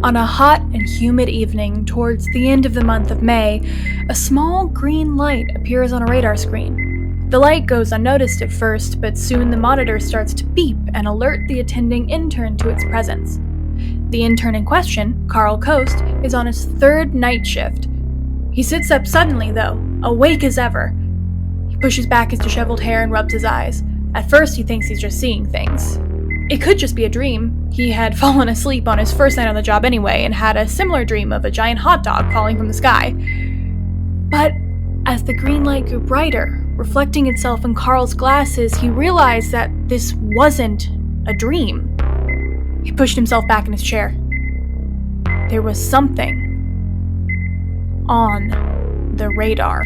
On a hot and humid evening towards the end of the month of May, a small green light appears on a radar screen. The light goes unnoticed at first, but soon the monitor starts to beep and alert the attending intern to its presence. The intern in question, Carl Coast, is on his third night shift. He sits up suddenly, though, awake as ever. He pushes back his disheveled hair and rubs his eyes. At first, he thinks he's just seeing things. It could just be a dream. He had fallen asleep on his first night on the job anyway and had a similar dream of a giant hot dog falling from the sky. But as the green light grew brighter, reflecting itself in Carl's glasses, he realized that this wasn't a dream. He pushed himself back in his chair. There was something on the radar.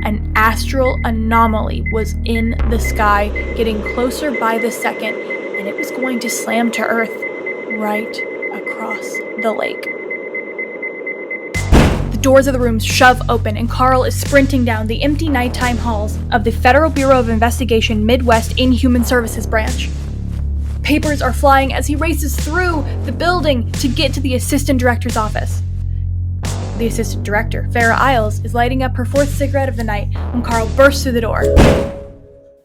An astral anomaly was in the sky, getting closer by the second, and it was going to slam to Earth right across the lake. The doors of the rooms shove open, and Carl is sprinting down the empty nighttime halls of the Federal Bureau of Investigation Midwest Inhuman Services branch. Papers are flying as he races through the building to get to the assistant director's office. The assistant director, Farrah Isles, is lighting up her fourth cigarette of the night when Carl bursts through the door.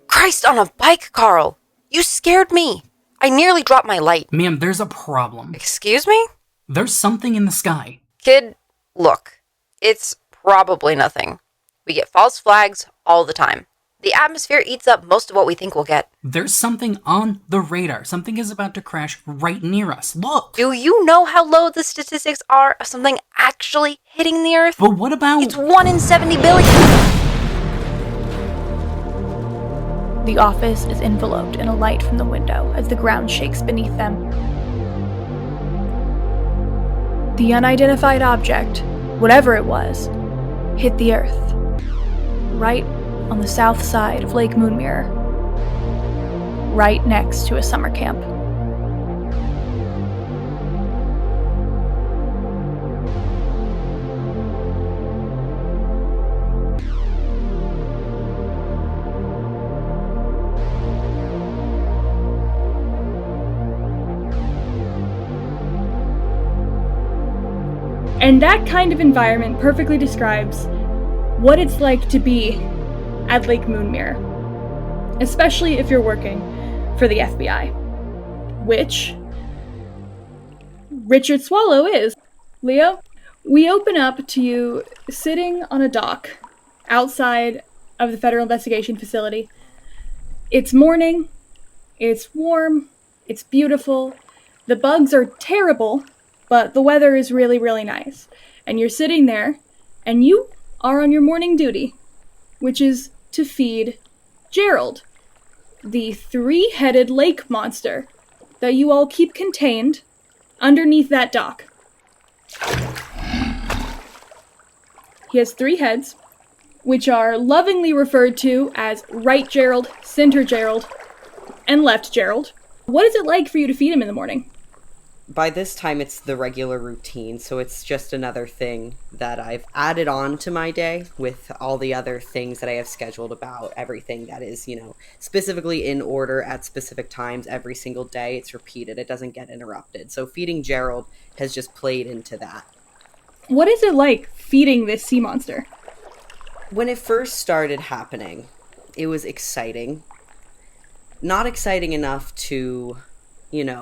Christ on a bike, Carl! You scared me! I nearly dropped my light. Ma'am, there's a problem. Excuse me? There's something in the sky. Kid, look. It's probably nothing. We get false flags all the time. The atmosphere eats up most of what we think we'll get. There's something on the radar. Something is about to crash right near us. Look! Do you know how low the statistics are of something actually hitting the Earth? But what about... It's 1 in 70 billion! The office is enveloped in a light from the window as the ground shakes beneath them. The unidentified object, whatever it was, hit the Earth. Right on the south side of Lake Moonmirror, right next to a summer camp. And that kind of environment perfectly describes what it's like to be at Lake Moonmirror, especially if you're working for the FBI, which Richard Swallow is. Leo, we open up to you sitting on a dock outside of the Federal Investigation Facility. It's morning, it's warm, it's beautiful, the bugs are terrible, but the weather is really, really nice. And you're sitting there, and you are on your morning duty, which is to feed Gerald, the 3-headed lake monster that you all keep contained underneath that dock. He has 3 heads, which are lovingly referred to as right Gerald, center Gerald, and left Gerald. What is it like for you to feed him in the morning? By this time, it's the regular routine, so it's just another thing that I've added on to my day with all the other things that I have scheduled about everything that is, specifically in order at specific times every single day. It's repeated. It doesn't get interrupted. So feeding Gerald has just played into that. What is it like feeding this sea monster? When it first started happening, it was exciting. Not exciting enough to...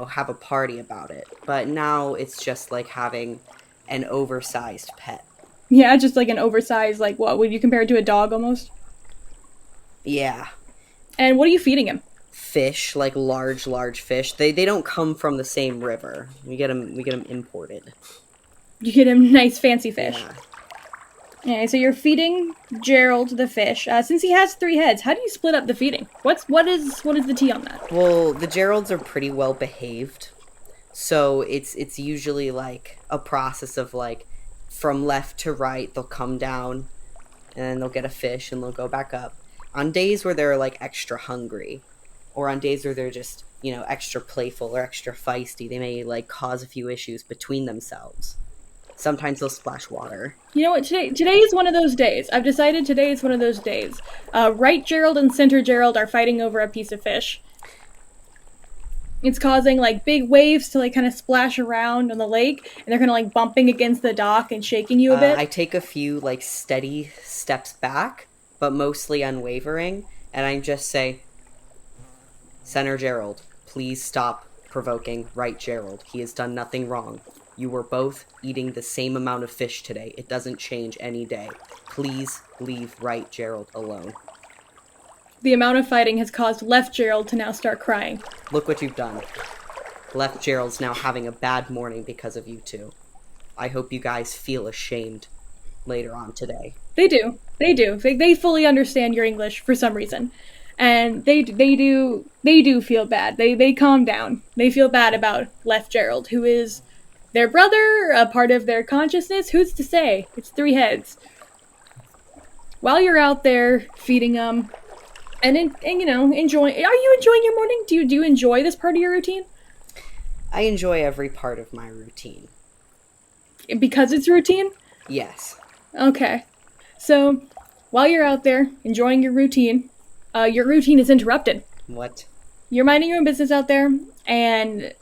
have a party about it. But now it's just like having an oversized pet. Yeah, just like an oversized, what, would you compare it to a dog almost? Yeah. And what are you feeding him? Fish, like large fish. They don't come from the same river. We get them imported. You get him nice fancy fish. Yeah. Okay, so you're feeding Gerald the fish. Since he has 3 heads, how do you split up the feeding? What is the tea on that? Well, the Geralds are pretty well behaved, so it's usually like a process of from left to right. They'll come down, and then they'll get a fish, and they'll go back up. On days where they're extra hungry, or on days where they're just extra playful or extra feisty, they may cause a few issues between themselves. Sometimes they'll splash water. You know what? Today is one of those days. I've decided today is one of those days. Right Gerald and center Gerald are fighting over a piece of fish. And what are you feeding him? Well, the Geralds are pretty well behaved, so it's usually like a process of like from left to right. They'll come down, and then they'll get a fish, and they'll go back up. On days where they're extra hungry, or on days where they're just extra playful or extra feisty, they may cause a few issues between themselves. Sometimes they'll splash water. You know what? Today is one of those days. I've decided today is one of those days. It's causing like big waves to like kind of splash around on the lake, and they're kind of like bumping against the dock and shaking you a bit. I take a few like steady steps back, but mostly unwavering, and I just say, Senator Gerald, please stop provoking Right Gerald. He has done nothing wrong. You were both eating the same amount of fish today. It doesn't change any day. Please leave Right Gerald alone. The amount of fighting has caused Left Gerald to now start crying. Look what you've done. Left Gerald's now having a bad morning because of you two. I hope you guys feel ashamed later on today. They do. They fully understand your English for some reason. And they do feel bad. They calm down. They feel bad about Left Gerald, who is their brother, a part of their consciousness. Who's to say? It's three heads. While you're out there feeding them, and you know, enjoying. Are you enjoying your morning? Do you enjoy this part of your routine? I enjoy every part of my routine. Because it's routine? Yes. Okay. So, while you're out there enjoying your routine is interrupted. What? You're minding your own business out there, and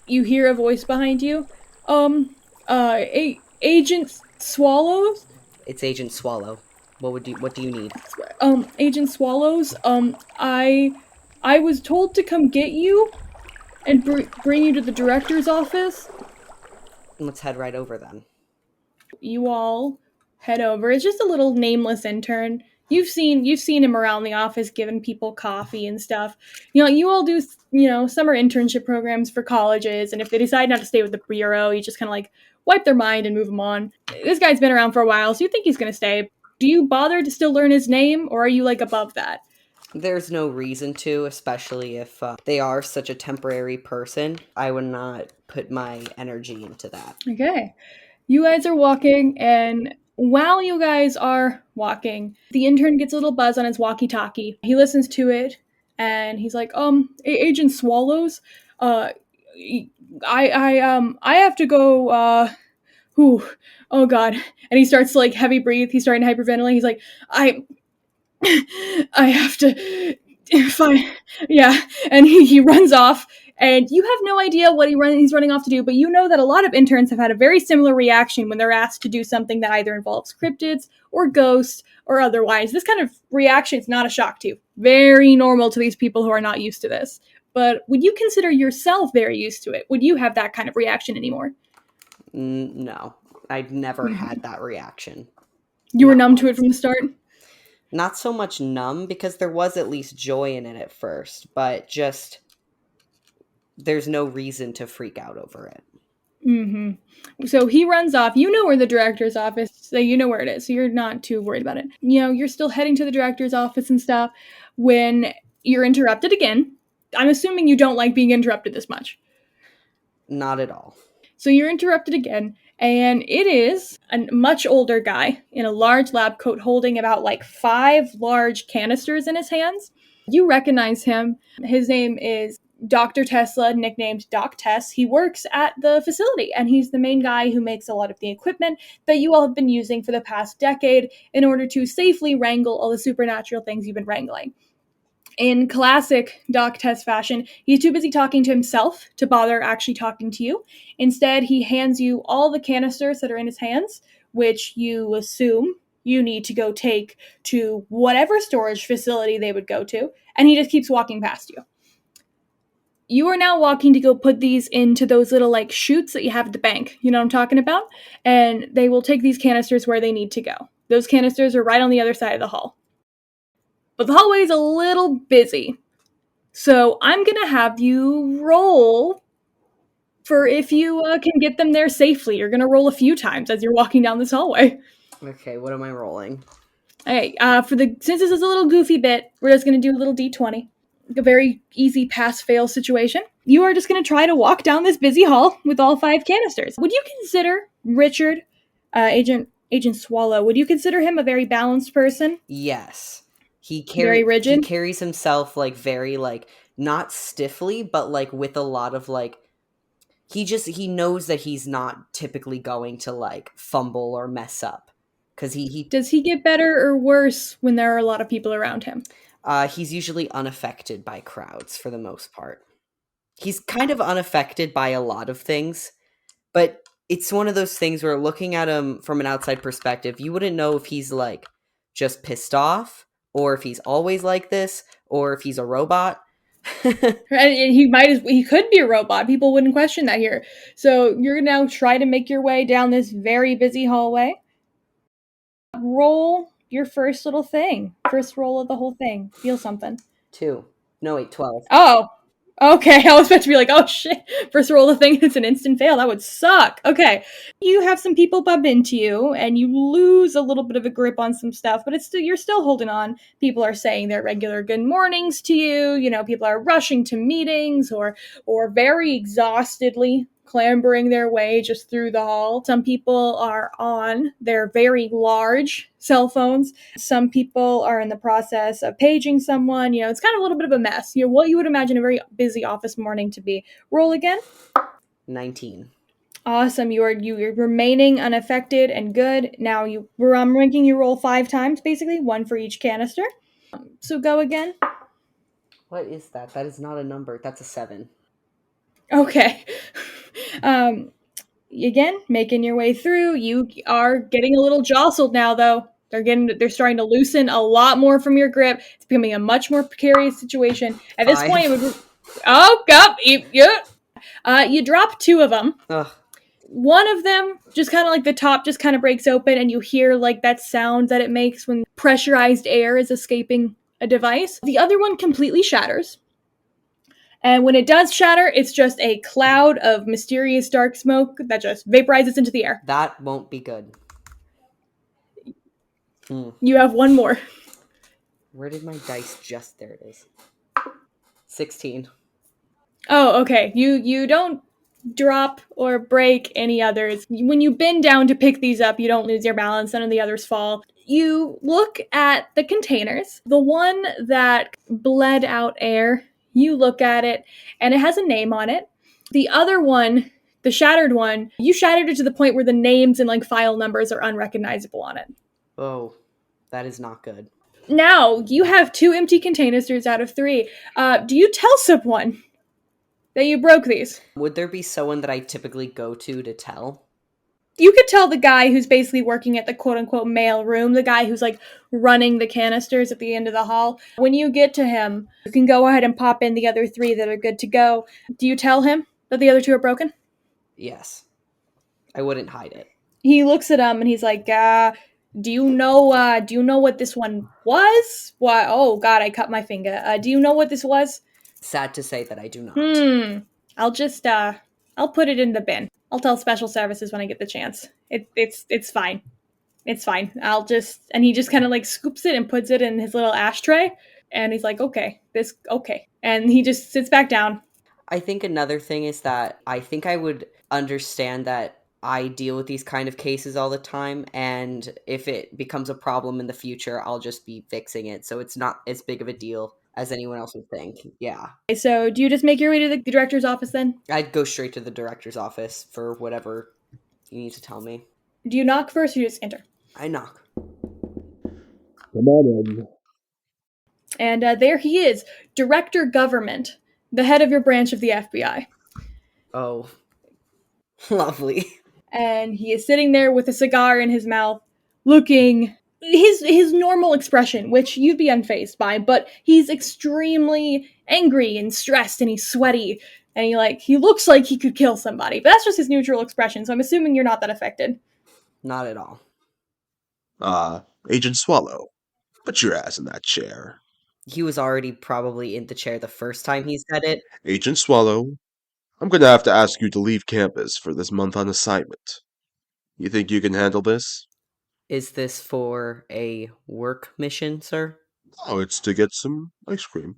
you hear a voice behind you. Agent Swallows? It's Agent Swallow. What do you need? Agent Swallows, I was told to come get you and bring you to the director's office. Let's head right over then. You all head over. It's just a little nameless intern. You've seen him around the office giving people coffee and stuff. You know, you all do, you know, summer internship programs for colleges, and if they decide not to stay with the bureau, you just kind of like wipe their mind and move them on. This guy's been around for a while, so you think he's going to stay. Do you bother to still learn his name, or are you like above that? There's no reason to, especially if they are such a temporary person. I would not put my energy into that. Okay. You guys are walking, and while you guys are walking, the intern gets a little buzz on his walkie-talkie. He listens to it, and he's like, Agent Swallows, I have to go, oh god. And he starts to like heavy breathe. He's starting to hyperventilate. He's like, I have to fine. Yeah. And he runs off, and you have no idea what he's running off to do, but you know that a lot of interns have had a very similar reaction when they're asked to do something that either involves cryptids or ghosts or otherwise. This kind of reaction is not a shock to you. Very normal to these people who are not used to this. But would you consider yourself very used to it? Would you have that kind of reaction anymore? No. I'd never had that reaction. You were numb to it from the start? Not so much numb, because there was at least joy in it at first, but just there's no reason to freak out over it. Mm-hmm. So he runs off. You know where the director's office, so you know where it is, so you're not too worried about it. You know, you're still heading to the director's office and stuff when you're interrupted again. I'm assuming you don't like being interrupted this much. Not at all. So you're interrupted again, and it is a much older guy in a large lab coat holding about like 5 large canisters in his hands. You recognize him. His name is Dr. Tesla, nicknamed Doc Tess. He works at the facility, and he's the main guy who makes a lot of the equipment that you all have been using for the past decade in order to safely wrangle all the supernatural things you've been wrangling. In classic Doc Tess fashion, he's too busy talking to himself to bother actually talking to you. Instead, he hands you all the canisters that are in his hands, which you assume you need to go take to whatever storage facility they would go to, and he just keeps walking past you. You are now walking to go put these into those little like chutes that you have at the bank. You know what I'm talking about? And they will take these canisters where they need to go. Those canisters are right on the other side of the hall. But the hallway is a little busy. So I'm going to have you roll for if you can get them there safely. You're going to roll a few times as you're walking down this hallway. Okay, what am I rolling? Okay, since this is a little goofy bit, we're just going to do a little D20. A very easy pass-fail situation. You are just going to try to walk down this busy hall with all 5 canisters. Would you consider Richard, Agent Swallow, would you consider him a very balanced person? Yes. Very rigid? He carries himself like very like not stiffly, but like with a lot of like he knows that he's not typically going to like fumble or mess up. Cause he Does he get better or worse when there are a lot of people around him? He's usually unaffected by crowds for the most part. He's kind of unaffected by a lot of things, but it's one of those things where looking at him from an outside perspective, you wouldn't know if he's like just pissed off or if he's always like this or if he's a robot. And he could be a robot. People wouldn't question that here. So you're now try to make your way down this very busy hallway. Roll your first little thing. First roll of the whole thing. Feel something. 2. No, wait, 12. Oh. Okay, I was about to be like, oh shit. First roll of the thing, it's an instant fail. That would suck. Okay. You have some people bump into you and you lose a little bit of a grip on some stuff, but you're still holding on. People are saying their regular good mornings to you. You know, people are rushing to meetings or very exhaustedly clambering their way just through the hall. Some people are on their very large cell phones. Some people are in the process of paging someone. You know, it's kind of a little bit of a mess. You know, what you would imagine a very busy office morning to be. Roll again. 19. Awesome. You're remaining unaffected and good. Now I'm making you roll 5 times, basically, 1 for each canister. So go again. What is that? That is not a number. That's a 7. Okay. Again, making your way through. You are getting a little jostled now, though. They're starting to loosen a lot more from your grip. It's becoming a much more precarious situation. At this 5. point, it would. Oh, God. Yeah. You drop 2 of them. Ugh. One of them, just kind of like the top just kind of breaks open, and you hear like that sound that it makes when pressurized air is escaping a device. The other one completely shatters. And when it does shatter, it's just a cloud of mysterious dark smoke that just vaporizes into the air. That won't be good. You have 1 more. Where did my dice just... There it is. 16. Oh, okay. You don't drop or break any others. When you bend down to pick these up, you don't lose your balance. None of the others fall. You look at the containers. The one that bled out air, you look at it, and it has a name on it. The other one, the shattered one, you shattered it to the point where the names and like file numbers are unrecognizable on it. Oh, that is not good. Now, you have 2 empty canisters out of 3. Do you tell someone that you broke these? Would there be someone that I typically go to tell? You could tell the guy who's basically working at the quote-unquote mail room, the guy who's like running the canisters at the end of the hall. When you get to him, you can go ahead and pop in the other 3 that are good to go. Do you tell him that the other 2 are broken? Yes. I wouldn't hide it. He looks at him and he's like, do you know what this one was? Why? Oh God, I cut my finger. Do you know what this was? Sad to say that I do not. I'll put it in the bin. I'll tell special services when I get the chance. It's fine. It's fine. And he just kind of like scoops it and puts it in his little ashtray. And he's like, okay. And he just sits back down. I think another thing is that I think I would understand that I deal with these kind of cases all the time, and if it becomes a problem in the future, I'll just be fixing it, so it's not as big of a deal as anyone else would think. Yeah. So do you just make your way to the director's office then? I'd go straight to the director's office for whatever you need to tell me. Do you knock first or you just enter? I knock. Come on in. And there he is, Director Government, the head of your branch of the FBI. Oh. Lovely. And he is sitting there with a cigar in his mouth, looking his normal expression, which you'd be unfazed by, but he's extremely angry and stressed, and he's sweaty, and he looks like he could kill somebody. But that's just his neutral expression, so I'm assuming you're not that affected. Not at all. Agent Swallow, put your ass in that chair. He was already probably in the chair the first time he said it. Agent Swallow, I'm gonna have to ask you to leave campus for this month on assignment. You think you can handle this? Is this for a work mission, sir? Oh, it's to get some ice cream.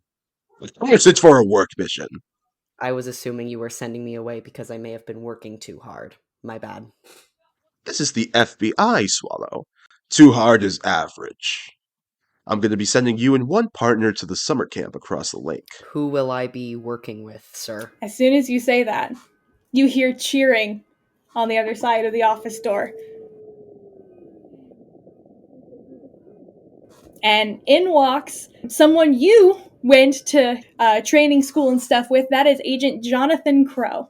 Of course it's for a work mission. I was assuming you were sending me away because I may have been working too hard. My bad. This is the FBI, Swallow. Too hard is average. I'm gonna be sending you and one partner to the summer camp across the lake. Who will I be working with, sir? As soon as you say that, you hear cheering on the other side of the office door. And in walks someone you went to training school and stuff with. That is Agent Jonathan Crow,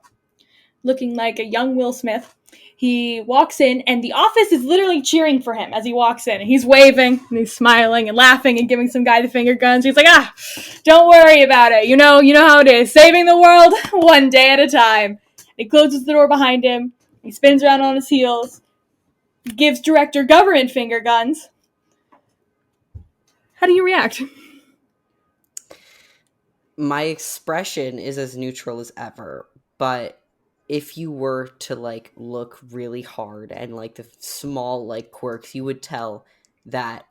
looking like a young Will Smith. He walks in, and the office is literally cheering for him as he walks in. And he's waving, and he's smiling and laughing and giving some guy the finger guns. He's like, don't worry about it. You know how it is. Saving the world one day at a time. And he closes the door behind him. He spins around on his heels, gives Director Government finger guns. How do you react? My expression is as neutral as ever, but if you were to like look really hard and like the small like quirks, you would tell that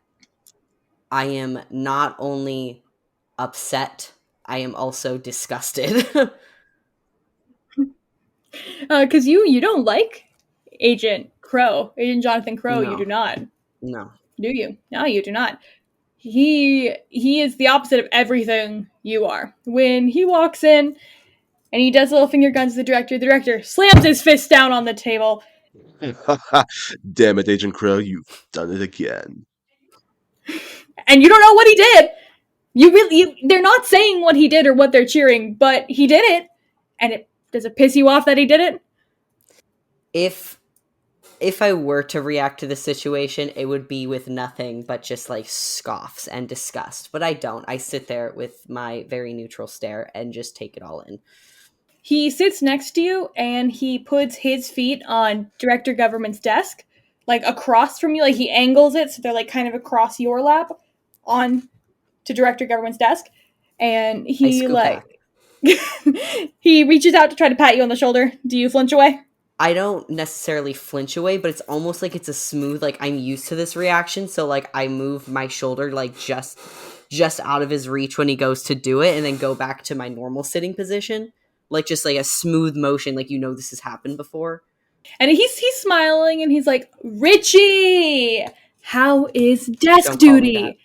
I am not only upset, I am also disgusted. Because you don't like Agent Jonathan Crow. No. You do not. No. Do you? No, you do not. He is the opposite of everything you are. When he walks in and he does little finger guns to the director slams his fist down on the table. Damn it, Agent Crow, you've done it again. And you don't know what he did. They're not saying what he did or what they're cheering, but he did it. And does it piss you off that he did it? If I were to react to the situation, it would be with nothing but just like scoffs and disgust. But I don't. I sit there with my very neutral stare and just take it all in. He sits next to you and he puts his feet on Director Government's desk, like across from you. Like he angles it so they're like kind of across your lap on to Director Government's desk. And he he reaches out to try to pat you on the shoulder. Do you flinch away? I don't necessarily flinch away, but it's almost like it's a smooth, like I'm used to this reaction. So like I move my shoulder like just out of his reach when he goes to do it and then go back to my normal sitting position. Like just like a smooth motion, like this has happened before. And he's smiling and he's like, Richie, how is desk Don't call me duty?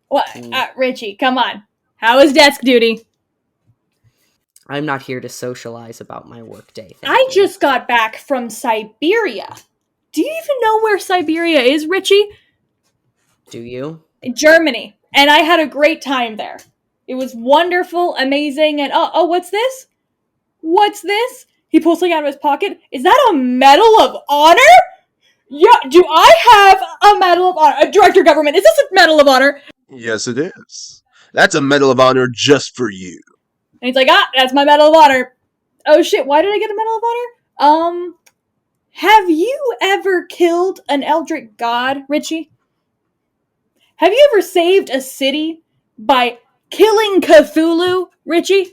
What? Richie, come on. How is desk duty? I'm not here to socialize about my workday. I just got back from Siberia. Do you even know where Siberia is, Richie? Do you? Germany. And I had a great time there. It was wonderful, amazing, and what's this? What's this? He pulls something out of his pocket. Is that a Medal of Honor? Yeah, do I have a Medal of Honor? Director Government, is this a Medal of Honor? Yes, it is. That's a Medal of Honor just for you. And he's like, that's my Medal of Honor. Oh shit, why did I get a Medal of Honor? Have you ever killed an Eldritch God, Richie? Have you ever saved a city by killing Cthulhu, Richie?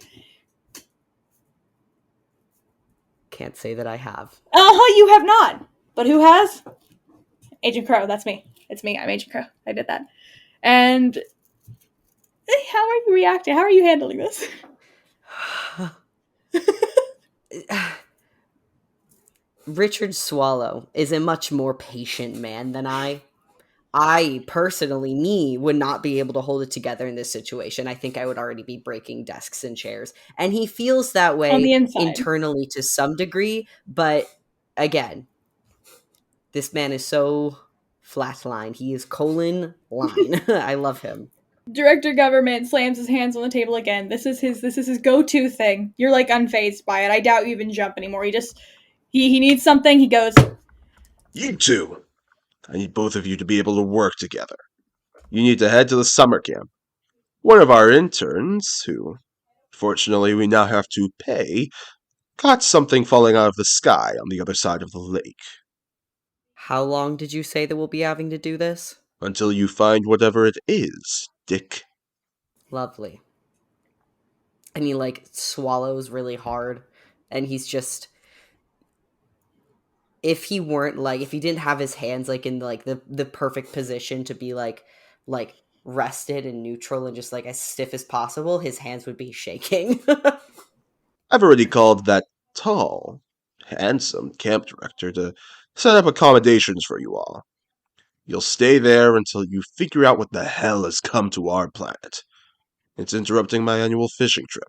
Can't say that I have. You have not. But who has? Agent Crow, that's me. It's me, I'm Agent Crow. I did that. And how are you reacting? How are you handling this? Richard Swallow is a much more patient man than I. I personally, would not be able to hold it together in this situation. I think I would already be breaking desks and chairs. And he feels that way On the inside. internally to some degree. But again, this man is so flatline. He is colon line. I love him. Director Government slams his hands on the table again. This is his go-to thing. You're like unfazed by it. I doubt you even jump anymore. He needs something. He goes, You two. I need both of you to be able to work together. You need to head to the summer camp. One of our interns, who fortunately we now have to pay, caught something falling out of the sky on the other side of the lake. How long did you say that we'll be having to do this? Until you find whatever it is, Dick. Lovely. And he like swallows really hard, and he's just, if he didn't have his hands like in like the perfect position to be like rested and neutral and just like as stiff as possible, his hands would be shaking. I've already called that tall, handsome camp director to set up accommodations for you all. You'll stay there until you figure out what the hell has come to our planet. It's interrupting my annual fishing trip.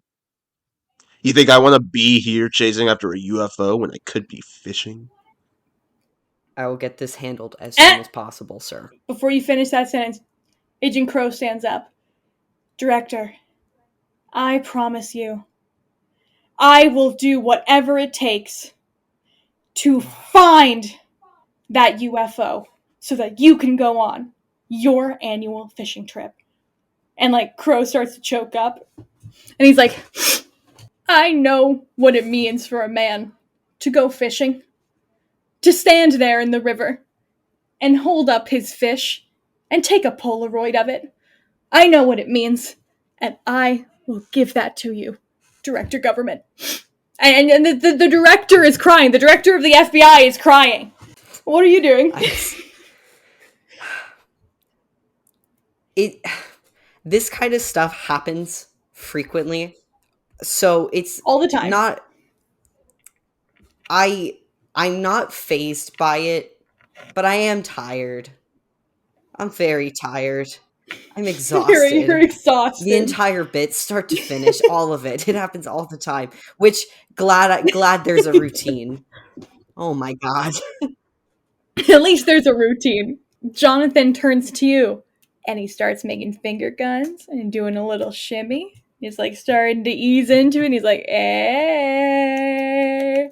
You think I want to be here chasing after a UFO when I could be fishing? I will get this handled as soon as possible, sir. before you finish that sentence, Agent Crow stands up. Director, I promise you, I will do whatever it takes to find that UFO so that you can go on your annual fishing trip. And like Crow starts to choke up, and he's like, I know what it means for a man to go fishing, to stand there in the river and hold up his fish and take a Polaroid of it. I know what it means, and I will give that to you, Director Government. And the director is crying. The director of the FBI is crying. What are you doing? This kind of stuff happens frequently. So it's all the time. Not I'm not fazed by it, but I am tired. I'm very tired. I'm exhausted. You're exhausted. The entire bit, start to finish, all of it. It happens all the time. Which glad there's a routine. Oh my god. At least there's a routine. Jonathan turns to you and he starts making finger guns and doing a little shimmy. He's like starting to ease into it. And he's like, eh.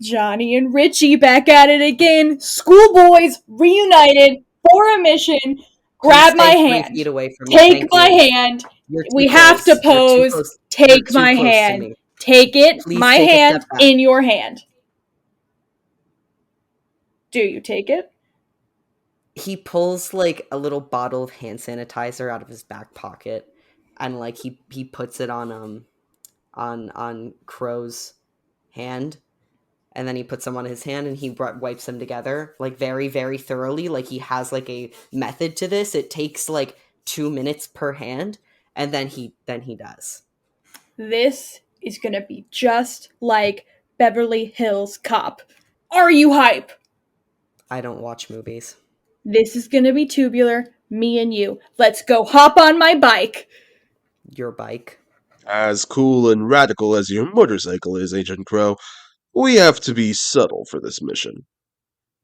Johnny and Richie back at it again. Schoolboys reunited for a mission. Grab my hand. 3 feet away from me. Take my hand. We have to pose. Take my hand. Take it. My hand in your hand. Do you take it? He pulls like a little bottle of hand sanitizer out of his back pocket, and like he puts it on Crow's hand, and then he puts them on his hand and he wipes them together like very, very thoroughly. Like he has like a method to this. It takes like 2 minutes per hand, and then he does. This is gonna be just like Beverly Hills Cop. Are you hype? I don't watch movies. This is gonna be tubular, me and you. Let's go hop on my bike. Your bike? As cool and radical as your motorcycle is, Agent Crow, we have to be subtle for this mission.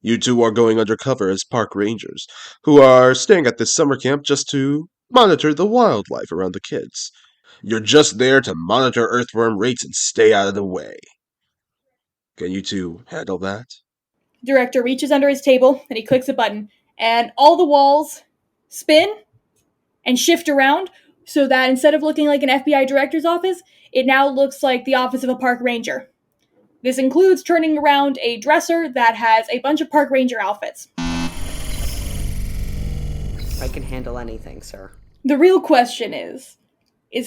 You two are going undercover as park rangers, who are staying at this summer camp just to monitor the wildlife around the kids. You're just there to monitor earthworm rates and stay out of the way. Can you two handle that? Director reaches under his table and he clicks a button, and all the walls spin and shift around so that instead of looking like an FBI director's office, it now looks like the office of a park ranger. This includes turning around a dresser that has a bunch of park ranger outfits. I can handle anything, sir. The real question is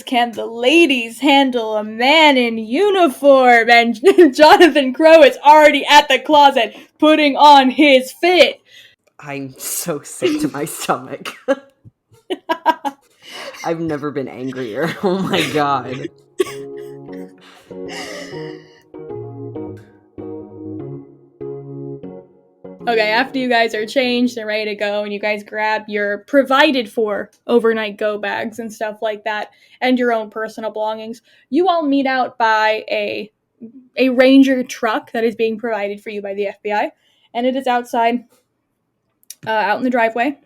can the ladies handle a man in uniform? And Jonathan Crow is already at the closet putting on his fit. I'm so sick to my stomach. I've never been angrier. Oh my god. Okay, after you guys are changed and ready to go, and you guys grab your provided for overnight go bags and stuff like that, and your own personal belongings, you all meet out by a ranger truck that is being provided for you by the FBI, and it is outside, out in the driveway.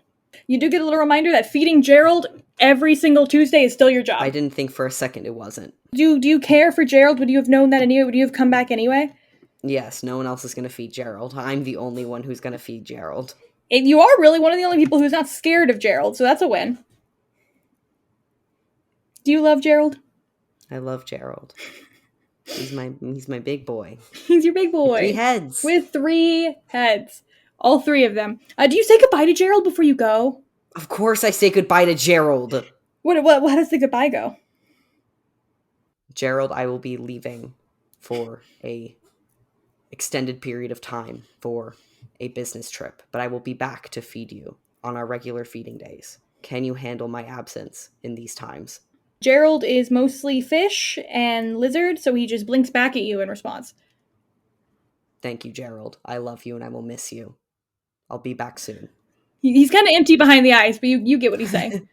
You do get a little reminder that feeding Gerald every single Tuesday is still your job. I didn't think for a second it wasn't. Do you care for Gerald? Would you have known that anyway? Would you have come back anyway? Yes, no one else is going to feed Gerald. I'm the only one who's going to feed Gerald. And you are really one of the only people who's not scared of Gerald, so that's a win. Do you love Gerald? I love Gerald. He's my big boy. He's your big boy. With 3 heads. With 3 heads. All 3 of them. Do you say goodbye to Gerald before you go? Of course I say goodbye to Gerald. How does the goodbye go? Gerald, I will be leaving for a extended period of time for a business trip, but I will be back to feed you on our regular feeding days. Can you handle my absence in these times? Gerald is mostly fish and lizard, so he just blinks back at you in response. Thank you, Gerald. I love you and I will miss you. I'll be back soon. He's kind of empty behind the eyes, but you get what he's saying.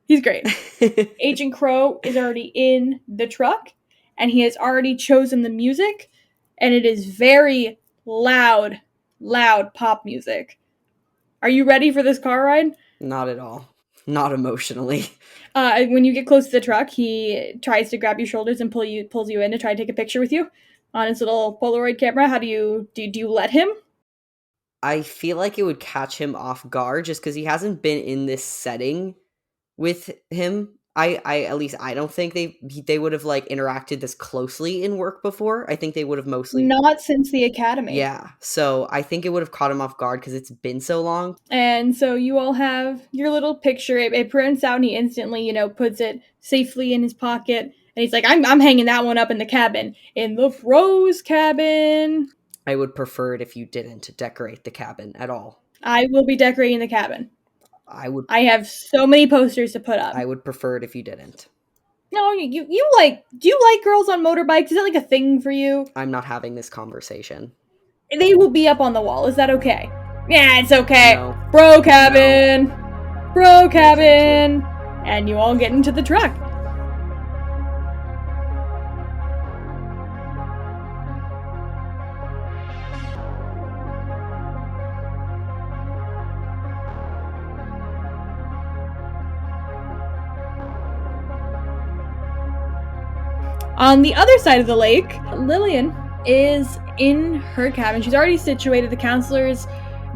He's great. Agent Crow is already in the truck, and he has already chosen the music, and it is very loud pop music. Are you ready for this car ride? Not at all. Not emotionally. When you get close to the truck, he tries to grab your shoulders and pulls you in to try to take a picture with you on his little Polaroid camera. How do you let him? I feel like it would catch him off guard just because he hasn't been in this setting with him. I at least I don't think they would have like interacted this closely in work before. I think they would have mostly. Not since the academy. Yeah, so I think it would have caught him off guard because it's been so long. And so you all have your little picture. It prints out, and he instantly, puts it safely in his pocket. And he's like, "I'm hanging that one up in the cabin, in the Rose cabin. I would prefer it if you didn't decorate the cabin at all. I will be decorating the cabin. I would I have so many posters to put up. I would prefer it if you didn't. No, you like? Do you like girls on motorbikes? Is that like a thing for you? I'm not having this conversation. They will be up on the wall. Is that okay? Yeah, it's okay. No. Bro cabin. Bro cabin. And you all get into the truck. On the other side of the lake, Lillian is in her cabin. She's already situated. The counselors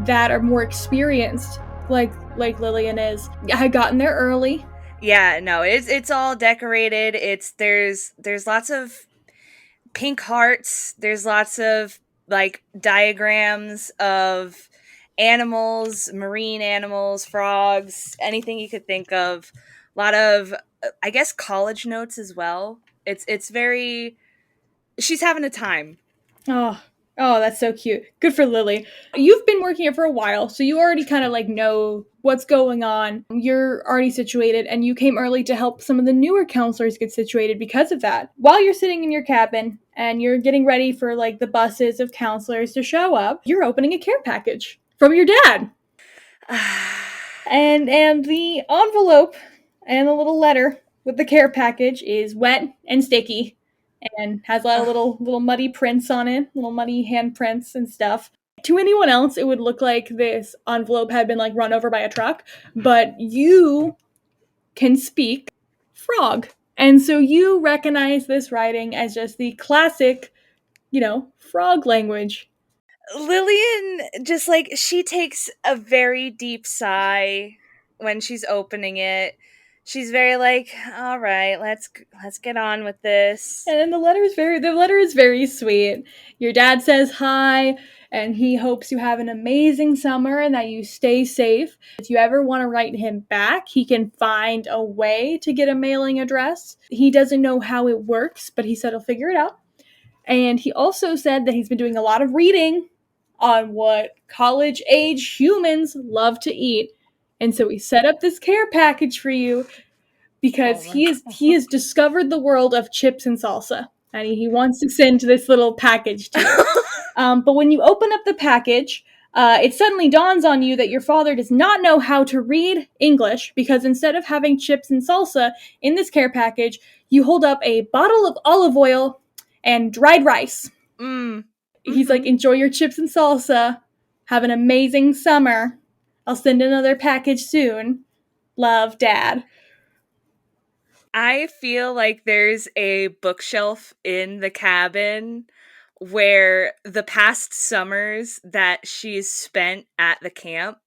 that are more experienced, like Lillian is, had gotten there early. Yeah, no, it's all decorated. There's lots of pink hearts. There's lots of like diagrams of animals, marine animals, frogs, anything you could think of. A lot of I guess college notes as well. It's very she's having a time. Oh, that's so cute. Good for Lily. You've been working here for a while, so you already kind of like know what's going on. You're already situated, and you came early to help some of the newer counselors get situated because of that. While you're sitting in your cabin and you're getting ready for like the buses of counselors to show up, you're opening a care package from your dad. and the envelope and the little letter with the care package is wet and sticky and has a lot of little muddy prints on it, little muddy handprints and stuff. To anyone else, it would look like this envelope had been like run over by a truck, but you can speak frog. And so you recognize this writing as just the classic, frog language. Lillian just like she takes a very deep sigh when she's opening it. She's very like, all right, let's get on with this. And then the letter is very sweet. Your dad says hi, and he hopes you have an amazing summer and that you stay safe. If you ever want to write him back, he can find a way to get a mailing address. He doesn't know how it works, but he said he'll figure it out. And he also said that he's been doing a lot of reading on what college-age humans love to eat. And so he set up this care package for you because he has discovered the world of chips and salsa. And he wants to send this little package to you. But when you open up the package, it suddenly dawns on you that your father does not know how to read English, because instead of having chips and salsa in this care package, you hold up a bottle of olive oil and dried rice. He's like, enjoy your chips and salsa. Have an amazing summer. I'll send another package soon. Love, Dad. I feel like there's a bookshelf in the cabin where the past summers that she's spent at the camp,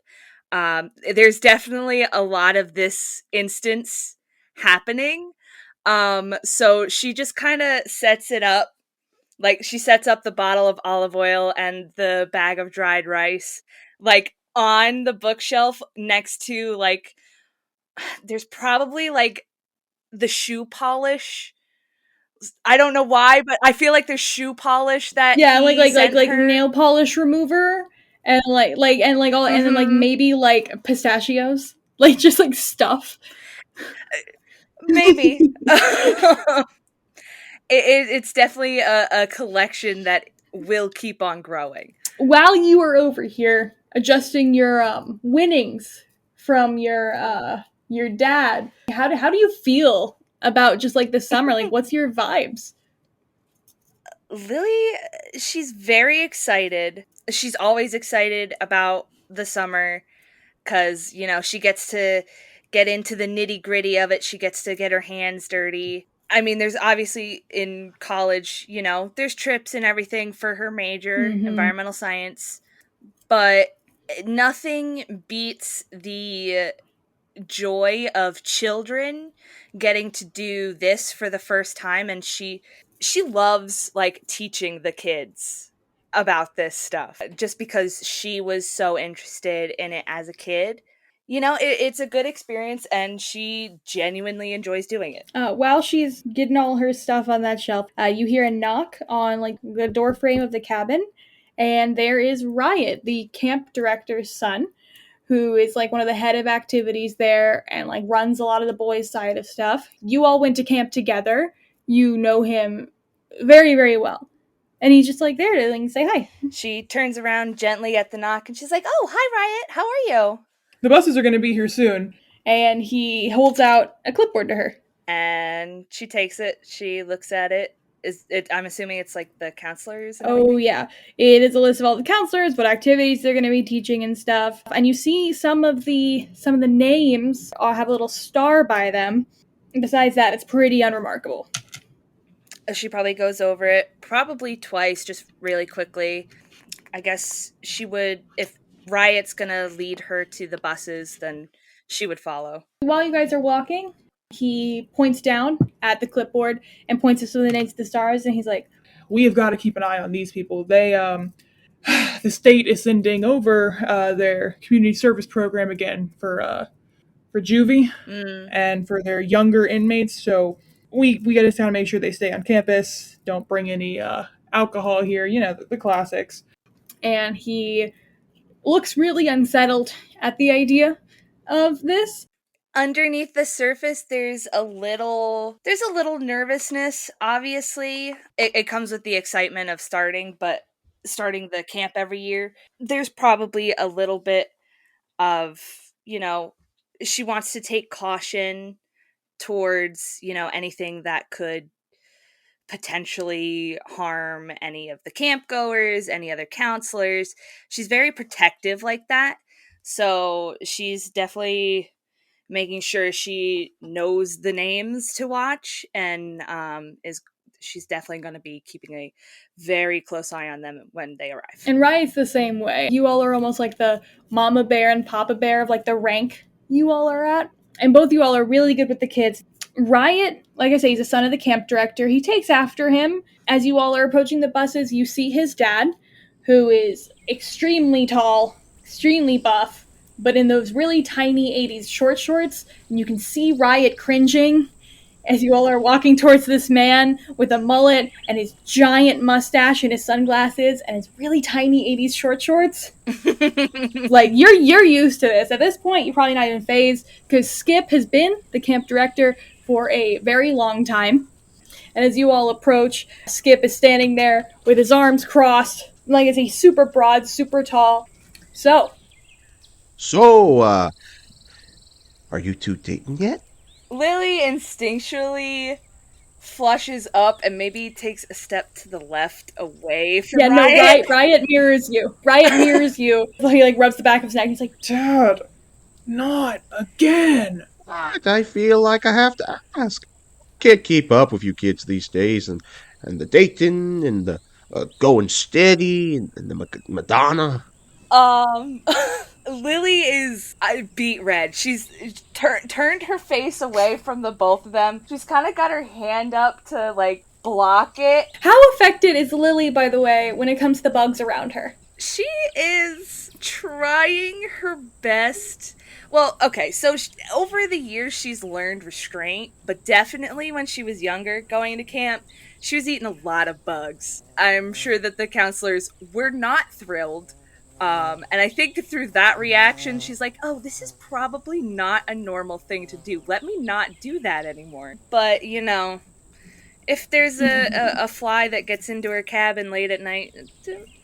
there's definitely a lot of this instance happening. So she just kind of sets it up. Like, she sets up the bottle of olive oil and the bag of dried rice, like, on the bookshelf next to, like, there's probably, like, the shoe polish. I don't know why, but I feel like there's shoe polish that like nail polish remover and and then like maybe like pistachios, like just like stuff. Maybe. It's definitely a collection that will keep on growing. While you are over here adjusting your winnings from your dad, how do you feel about just like the summer? Like, what's your vibes? Lily, she's very excited. She's always excited about the summer because, she gets to get into the nitty-gritty of it. She gets to get her hands dirty. I mean, there's obviously in college, there's trips and everything for her major, environmental science, but nothing beats the joy of children getting to do this for the first time. And she loves like teaching the kids about this stuff just because she was so interested in it as a kid. It's a good experience, and she genuinely enjoys doing it. While she's getting all her stuff on that shelf, you hear a knock on like the door frame of the cabin, and there is Riot, the camp director's son, who is like one of the head of activities there and like runs a lot of the boys' side of stuff. You all went to camp together. You know him very, very well. And he's just like there to like, say hi. She turns around gently at the knock and she's like, "Oh, hi, Riot. How are you?" "The buses are going to be here soon." And he holds out a clipboard to her. And she takes it. She looks at it. I'm assuming it's like the counselors. Oh yeah, it is a list of all the counselors, what activities they're going to be teaching and stuff. And you see some of the names all have a little star by them. And besides that, it's pretty unremarkable. She probably goes over it probably twice, just really quickly. I guess she would, if Riot's gonna lead her to the buses, then she would follow. While you guys are walking, he points down at the clipboard and points to some of the names of the stars, and he's like, "We have got to keep an eye on these people. They, the state is sending over their community service program again for juvie and for their younger inmates. So we got to kind of make sure they stay on campus. Don't bring any alcohol here. The classics." And he looks really unsettled at the idea of this. Underneath the surface, there's a little nervousness. Obviously, it comes with the excitement of starting the camp every year. There's probably a little bit of, she wants to take caution towards, anything that could potentially harm any of the campgoers, any other counselors. She's very protective like that. So she's definitely making sure she knows the names to watch, and she's definitely going to be keeping a very close eye on them when they arrive. And Riot's the same way. You all are almost like the mama bear and papa bear of like the rank you all are at. And both you all are really good with the kids. Riot, like I say, he's the son of the camp director. He takes after him. As you all are approaching the buses, you see his dad, who is extremely tall, extremely buff, but in those really tiny 80s short shorts. And you can see Riot cringing as you all are walking towards this man with a mullet and his giant mustache and his sunglasses and his really tiny 80s short shorts. Like, you're used to this. At this point, you're probably not even phased, because Skip has been the camp director for a very long time. And as you all approach, Skip is standing there with his arms crossed. Like I say, super broad, super tall. So, are you two dating yet? Lily instinctually flushes up and maybe takes a step to the left away from Riot. No, Riot mirrors you. Riot mirrors you. He like rubs the back of his neck. He's like, "Dad, not again." I feel like I have to ask. Can't keep up with you kids these days, and the dating, and the going steady, and the Madonna. Lily is beet red. She's turned her face away from the both of them. She's kind of got her hand up to, like, block it. How affected is Lily, by the way, when it comes to the bugs around her? She is trying her best. Well, okay, so over the years she's learned restraint, but definitely when she was younger, going to camp, she was eating a lot of bugs. I'm sure that the counselors were not thrilled. And I think through that reaction, she's like, "Oh, this is probably not a normal thing to do. Let me not do that anymore." But, if there's a fly that gets into her cabin late at night,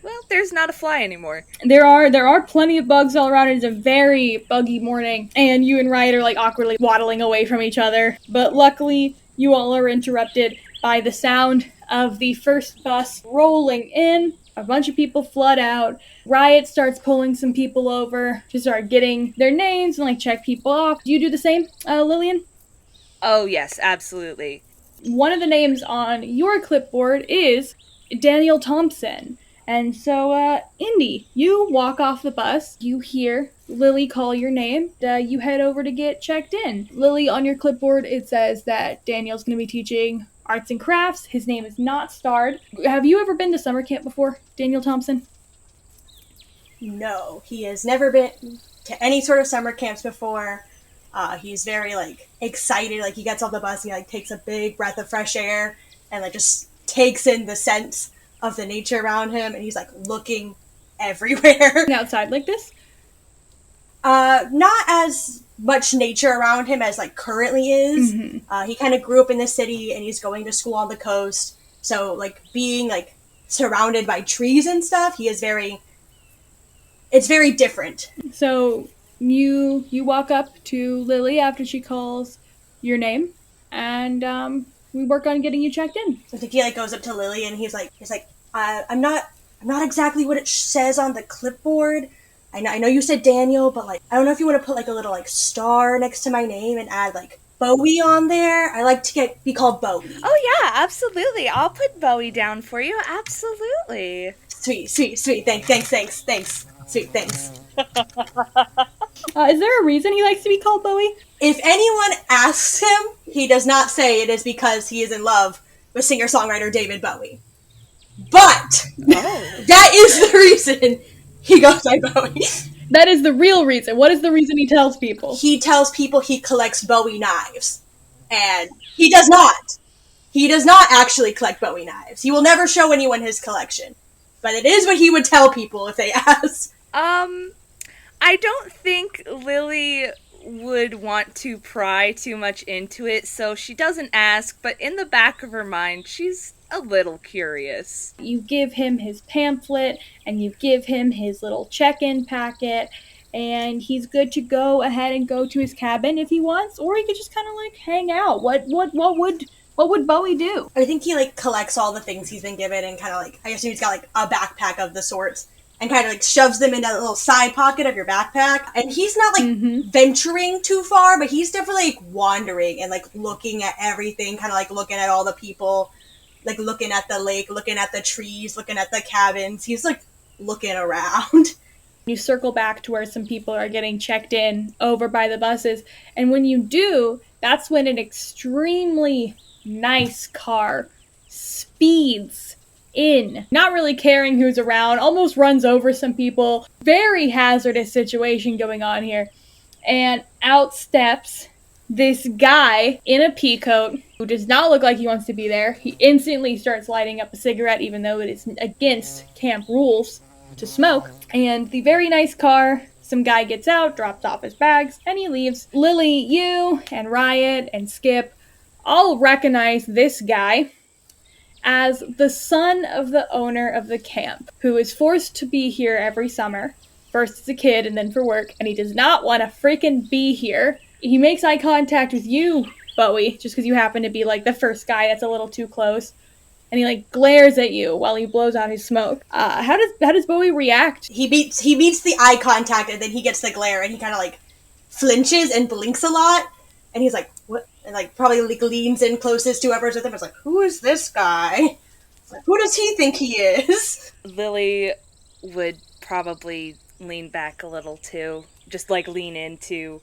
well, there's not a fly anymore. There are plenty of bugs all around. It's a very buggy morning, and you and Riot are like awkwardly waddling away from each other. But luckily, you all are interrupted by the sound of the first bus rolling in. A bunch of people flood out. Riot starts pulling some people over to start getting their names and like check people off. Do you do the same, Lillian? Oh, yes, absolutely. One of the names on your clipboard is Daniel Thompson. And so, Indy, you walk off the bus, you hear Lily call your name, you head over to get checked in. Lily, on your clipboard, it says that Daniel's going to be teaching arts and crafts. His name is not starred. Have you ever been to summer camp before, Daniel Thompson? No, he has never been to any sort of summer camps before. He's very, like, excited. Like, he gets off the bus and he, like, takes a big breath of fresh air and, like, just takes in the sense of the nature around him, and he's, like, looking everywhere. Outside like this? Not as much nature around him as, like, currently is. Mm-hmm. He kind of grew up in the city, and he's going to school on the coast. So, like, being, like, surrounded by trees and stuff, he is very... It's very different. So... You walk up to Lily after she calls your name, and we work on getting you checked in. So I think he like goes up to Lily and he's like, I'm not exactly what it says on the clipboard. I know you said Daniel, but like I don't know if you want to put like a little like star next to my name and add like Bowie on there. I like to be called Bowie. Oh yeah, absolutely. I'll put Bowie down for you. Absolutely. Sweet. Thanks. Sweet, thanks. Is there a reason he likes to be called Bowie? If anyone asks him, he does not say it is because he is in love with singer-songwriter David Bowie. But that is the reason he goes by Bowie. That is the real reason. What is the reason he tells people? He tells people he collects Bowie knives. And he does not. He does not actually collect Bowie knives. He will never show anyone his collection. But it is what he would tell people if they ask. I don't think Lily would want to pry too much into it, so she doesn't ask, but in the back of her mind, she's a little curious. You give him his pamphlet, and you give him his little check-in packet, and he's good to go ahead and go to his cabin if he wants, or he could just kind of like hang out. What would Bowie do? I think he like collects all the things he's been given and kind of like, I assume he's got like a backpack of the sorts. And kind of like shoves them in that little side pocket of your backpack. And he's not like venturing too far, but he's definitely like wandering and like looking at everything, kind of like looking at all the people, like looking at the lake, looking at the trees, looking at the cabins. He's like looking around. You circle back to where some people are getting checked in over by the buses. And when you do, that's when an extremely nice car speeds in, not really caring who's around, almost runs over some people. Very hazardous situation going on here. And out steps this guy in a pea coat who does not look like he wants to be there. He instantly starts lighting up a cigarette, even though it is against camp rules to smoke. And the very nice car, some guy gets out, drops off his bags, and he leaves. Lily, you and Riot and Skip all recognize this guy as the son of the owner of the camp, who is forced to be here every summer, first as a kid and then for work, and he does not want to freaking be here. He makes eye contact with you, Bowie, just because you happen to be, like, the first guy that's a little too close, and he, like, glares at you while he blows out his smoke. How does Bowie react? He meets the eye contact, and then he gets the glare, and he kind of, like, flinches and blinks a lot, and he's like, what? And, like, probably like, leans in closest to whoever's with him. It's like, who is this guy? Like, who does he think he is? Lily would probably lean back a little, too. Just, like, lean into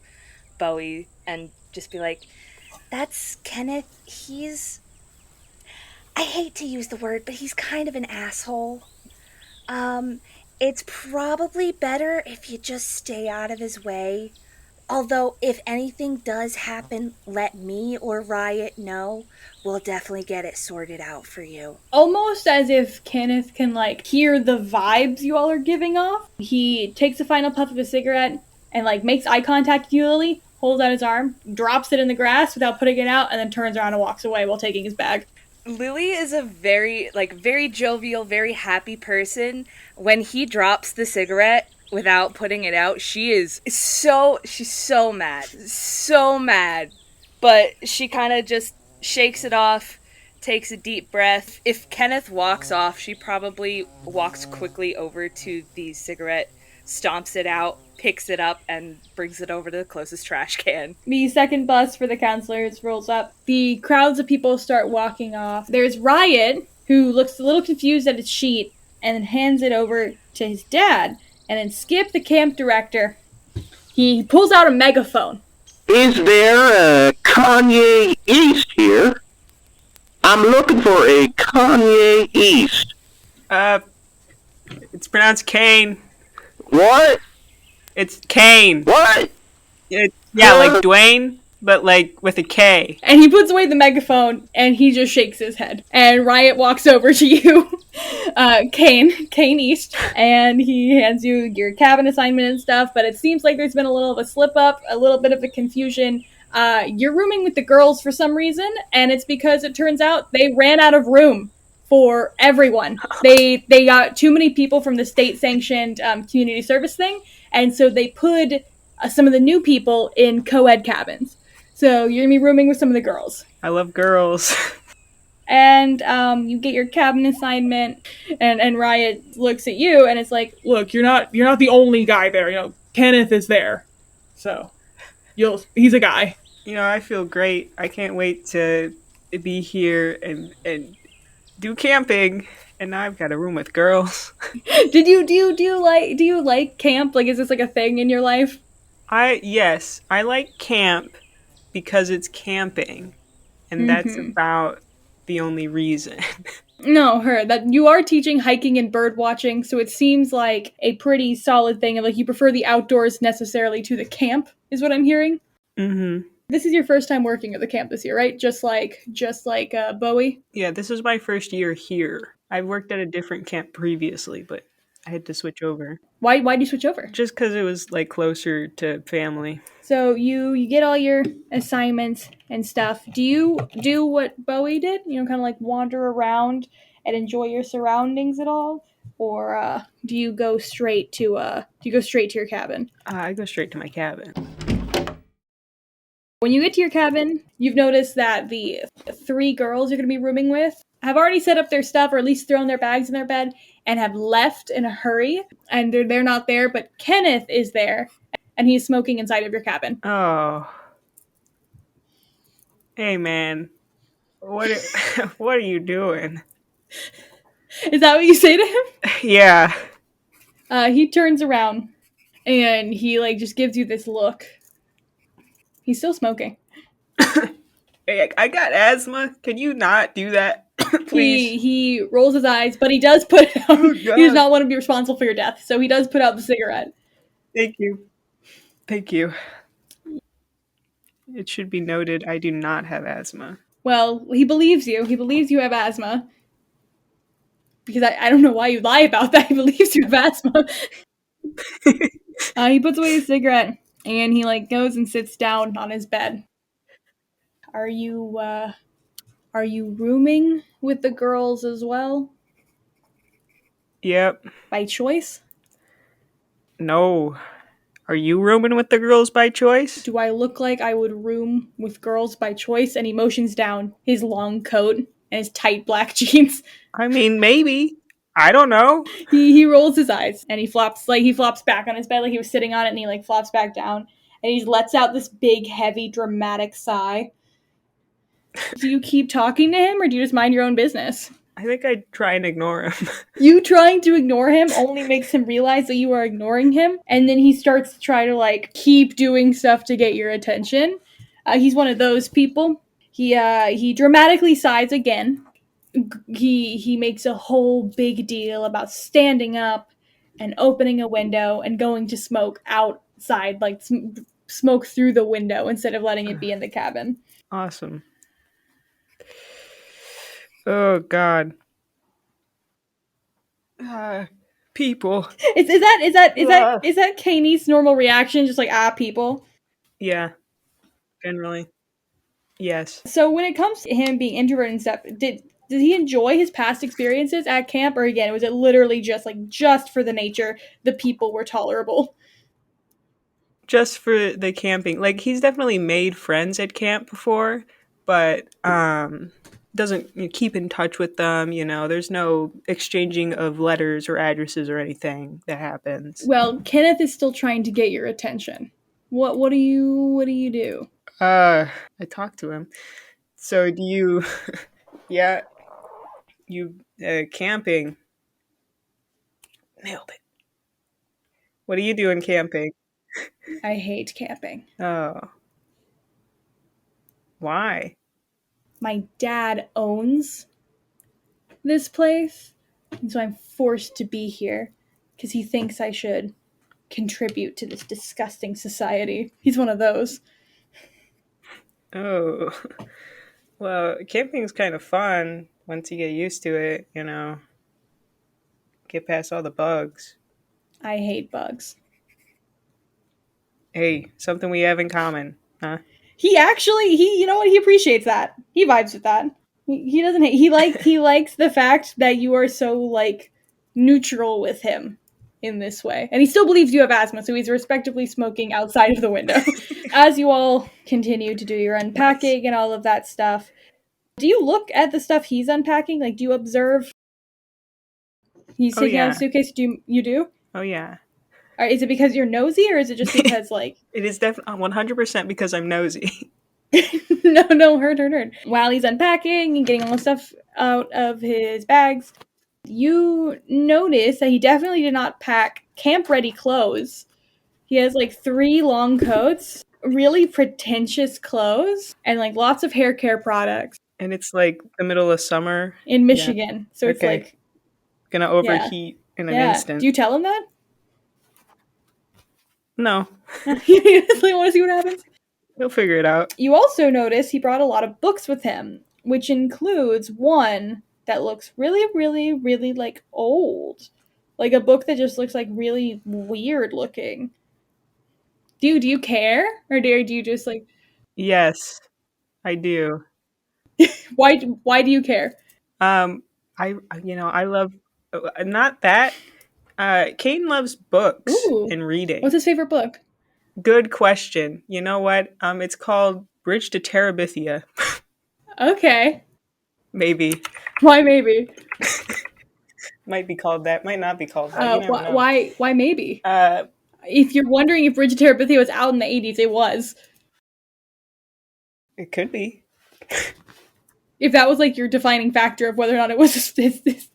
Bowie and just be like, that's Kenneth. I hate to use the word, but he's kind of an asshole. It's probably better if you just stay out of his way. Although, if anything does happen, let me or Riot know. We'll definitely get it sorted out for you. Almost as if Kenneth can, like, hear the vibes you all are giving off. He takes a final puff of his cigarette and, like, makes eye contact with you, Lily, holds out his arm, drops it in the grass without putting it out, and then turns around and walks away while taking his bag. Lily is a very jovial, very happy person. When he drops the cigarette without putting it out, she's so mad. But she kind of just shakes it off, takes a deep breath. If Kenneth walks off, she probably walks quickly over to the cigarette, stomps it out, picks it up, and brings it over to the closest trash can. The second bus for the counselors rolls up. The crowds of people start walking off. There's Riot, who looks a little confused at his sheet, and then hands it over to his dad. And then Skip, the camp director, he pulls out a megaphone. Is there a Kanye East here? I'm looking for a Kanye East. It's pronounced Kane. What? It's Kane. What? Yeah, like Dwayne, but like with a K. And he puts away the megaphone, and he just shakes his head. And Riot walks over to you, Kane East, and he hands you your cabin assignment and stuff, but it seems like there's been a little of a slip-up, a little bit of a confusion. You're rooming with the girls for some reason, and it's because it turns out they ran out of room for everyone. They got too many people from the state-sanctioned community service thing, and so they put some of the new people in co-ed cabins. So you're gonna be rooming with some of the girls. I love girls. And you get your cabin assignment, and Riot looks at you, and it's like, Look, you're not the only guy there. Kenneth is there, so he's a guy. I feel great. I can't wait to be here and do camping. And now I've got a room with girls. do you like camp? Like, is this like a thing in your life? Yes, I like camp because it's camping, and that's about the only reason. No, that you are teaching hiking and bird watching, so it seems like a pretty solid thing of like you prefer the outdoors necessarily to the camp, is what I'm hearing. Mm-hmm. This is your first time working at the camp this year, right? Just like Bowie? Yeah, this is my first year here. I've worked at a different camp previously, but I had to switch over. Why'd you switch over? Just because it was like closer to family. So you get all your assignments and stuff. Do you do what Bowie did? Kind of like wander around and enjoy your surroundings at all, or do you go straight to your cabin? I go straight to my cabin. When you get to your cabin, you've noticed that the 3 girls you're going to be rooming with have already set up their stuff, or at least thrown their bags in their bed, and have left in a hurry. And they're not there, but Kenneth is there, and he's smoking inside of your cabin. Oh. Hey, man. What are you doing? Is that what you say to him? Yeah. He turns around, and he just gives you this look. He's still smoking. Hey, I got asthma. Can you not do that? Please. He rolls his eyes, but he does put out. Oh, he does not want to be responsible for your death, so he does put out the cigarette. Thank you. It should be noted I do not have asthma. Well, he believes you. He believes you have asthma. Because I don't know why you lie about that. He believes you have asthma. He puts away his cigarette, and he goes and sits down on his bed. Are you rooming with the girls as well? Yep. By choice? No. Are you rooming with the girls by choice? Do I look like I would room with girls by choice? And he motions down his long coat and his tight black jeans. I mean, maybe. I don't know. He rolls his eyes, and he flops back on his bed like he was sitting on it, and he flops back down, and he lets out this big, heavy, dramatic sigh. Do you keep talking to him, or do you just mind your own business? I think I'd try and ignore him. You trying to ignore him only makes him realize that you are ignoring him, and then he starts to try to keep doing stuff to get your attention. He's one of those people. He dramatically sighs again. He makes a whole big deal about standing up and opening a window and going to smoke outside, smoke through the window instead of letting it be in the cabin. Awesome. Oh, God. People. Is that Kaney's normal reaction? Just people? Yeah. Generally. Yes. So when it comes to him being introverted and stuff, did he enjoy his past experiences at camp, or again, was it literally just for the nature, the people were tolerable? Just for the camping. He's definitely made friends at camp before, but doesn't keep in touch with them. There's no exchanging of letters or addresses or anything that happens. Well, Kenneth is still trying to get your attention. What do you do? I talked to him. So do you? Yeah, you camping? Nailed it. What are you doing camping? I hate camping. Oh, why? My dad owns this place, and so I'm forced to be here because he thinks I should contribute to this disgusting society. He's one of those. Oh, well, camping's kind of fun once you get used to it. Get past all the bugs. I hate bugs. Hey, something we have in common, huh? He you know what? He appreciates that. He vibes with that. He doesn't hate. He likes the fact that you are so like neutral with him in this way, and he still believes you have asthma, so he's respectably smoking outside of the window. As you all continue to do your unpacking and all of that stuff, do you look at the stuff he's unpacking? Like, do you observe? He's taking out a suitcase. You do? Oh yeah. Is it because you're nosy, or is it just because like It is definitely 100% because I'm nosy. No, heard. While he's unpacking and getting all the stuff out of his bags, you notice that he definitely did not pack camp-ready clothes. He has like 3 long coats, really pretentious clothes, and like lots of hair care products. And it's like the middle of summer in Michigan, so it's like gonna overheat in an instant. Do you tell him that? No. You just want to see what happens? He'll figure it out. You also notice he brought a lot of books with him, which includes one that looks really, really, really like old. Like a book that just looks like really weird looking. Do you care? Or do you just like... Yes, I do. Why do you care? I love not that. Kane loves books and reading. What's his favorite book? Good question. You know what? It's called Bridge to Terabithia. Okay. Maybe. Why maybe? Might be called that. Might not be called that. Why maybe? If you're wondering if Bridge to Terabithia was out in the 80s, it was. It could be. If that was like your defining factor of whether or not it was this.